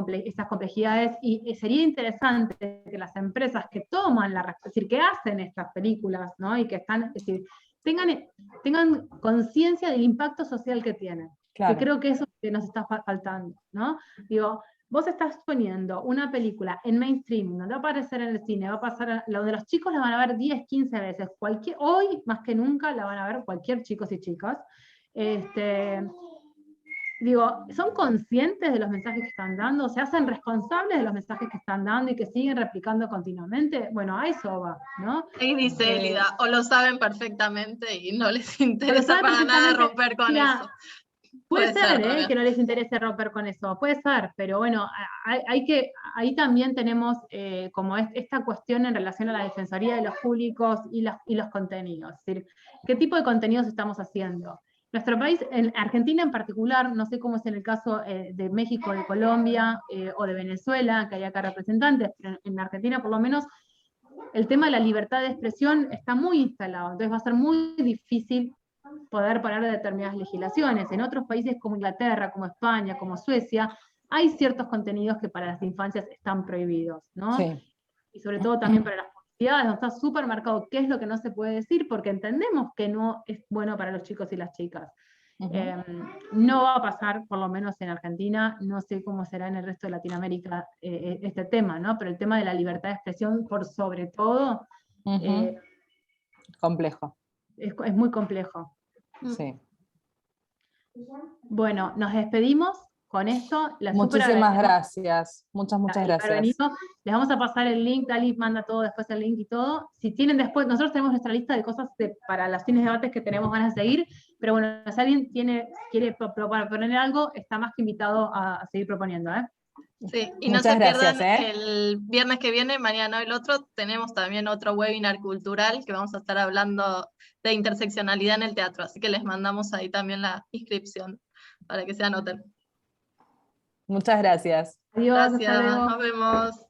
complejidades y sería interesante que las empresas que toman es decir, que hacen estas películas, ¿no? Y que están, es decir, tengan conciencia del impacto social que tienen. Claro. Que creo que eso es lo que nos está faltando, ¿no? Digo, vos estás poniendo una película en mainstream, donde va a aparecer en el cine, va a pasar, donde los chicos la van a ver 10, 15 veces, hoy más que nunca la van a ver cualquier chicos y chicas. Digo, ¿son conscientes de los mensajes que están dando? ¿Se hacen responsables de los mensajes que están dando y que siguen replicando continuamente? Bueno, a eso va, ¿no? Ahí dice Elida, o lo saben perfecamente y no les interesa para nada romper con eso. Puede ser que no les interese romper con eso, puede ser, pero bueno, ahí también tenemos como esta cuestión en relación a la defensoría de los públicos y los contenidos. Es decir, ¿qué tipo de contenidos estamos haciendo? Nuestro país, en Argentina en particular, no sé cómo es en el caso de México, de Colombia o de Venezuela, que hay acá representantes, pero en Argentina por lo menos el tema de la libertad de expresión está muy instalado, entonces va a ser muy difícil poder parar determinadas legislaciones. En otros países como Inglaterra, como España, como Suecia, hay ciertos contenidos que para las infancias están prohibidos, ¿no? Sí. Y sobre todo también para las publicidades, donde está súper marcado qué es lo que no se puede decir, porque entendemos que no es bueno para los chicos y las chicas. No va a pasar, por lo menos en Argentina, no sé cómo será en el resto de Latinoamérica este tema, ¿no? Pero el tema de la libertad de expresión, por sobre todo, complejo. Es muy complejo. Sí. Bueno, nos despedimos con esto. Muchísimas gracias. Muchas gracias. Les vamos a pasar el link, Dali manda todo después el link y todo. Si tienen después, nosotros tenemos nuestra lista de cosas para los fines de debates que tenemos ganas de seguir, pero bueno, si alguien quiere proponer algo, está más que invitado a seguir proponiendo, ¿eh? Sí, y no se pierdan el viernes que viene, mañana o el otro, tenemos también otro webinar cultural que vamos a estar hablando de interseccionalidad en el teatro, así que les mandamos ahí también la inscripción para que se anoten. Muchas gracias. Adiós, gracias, nos vemos.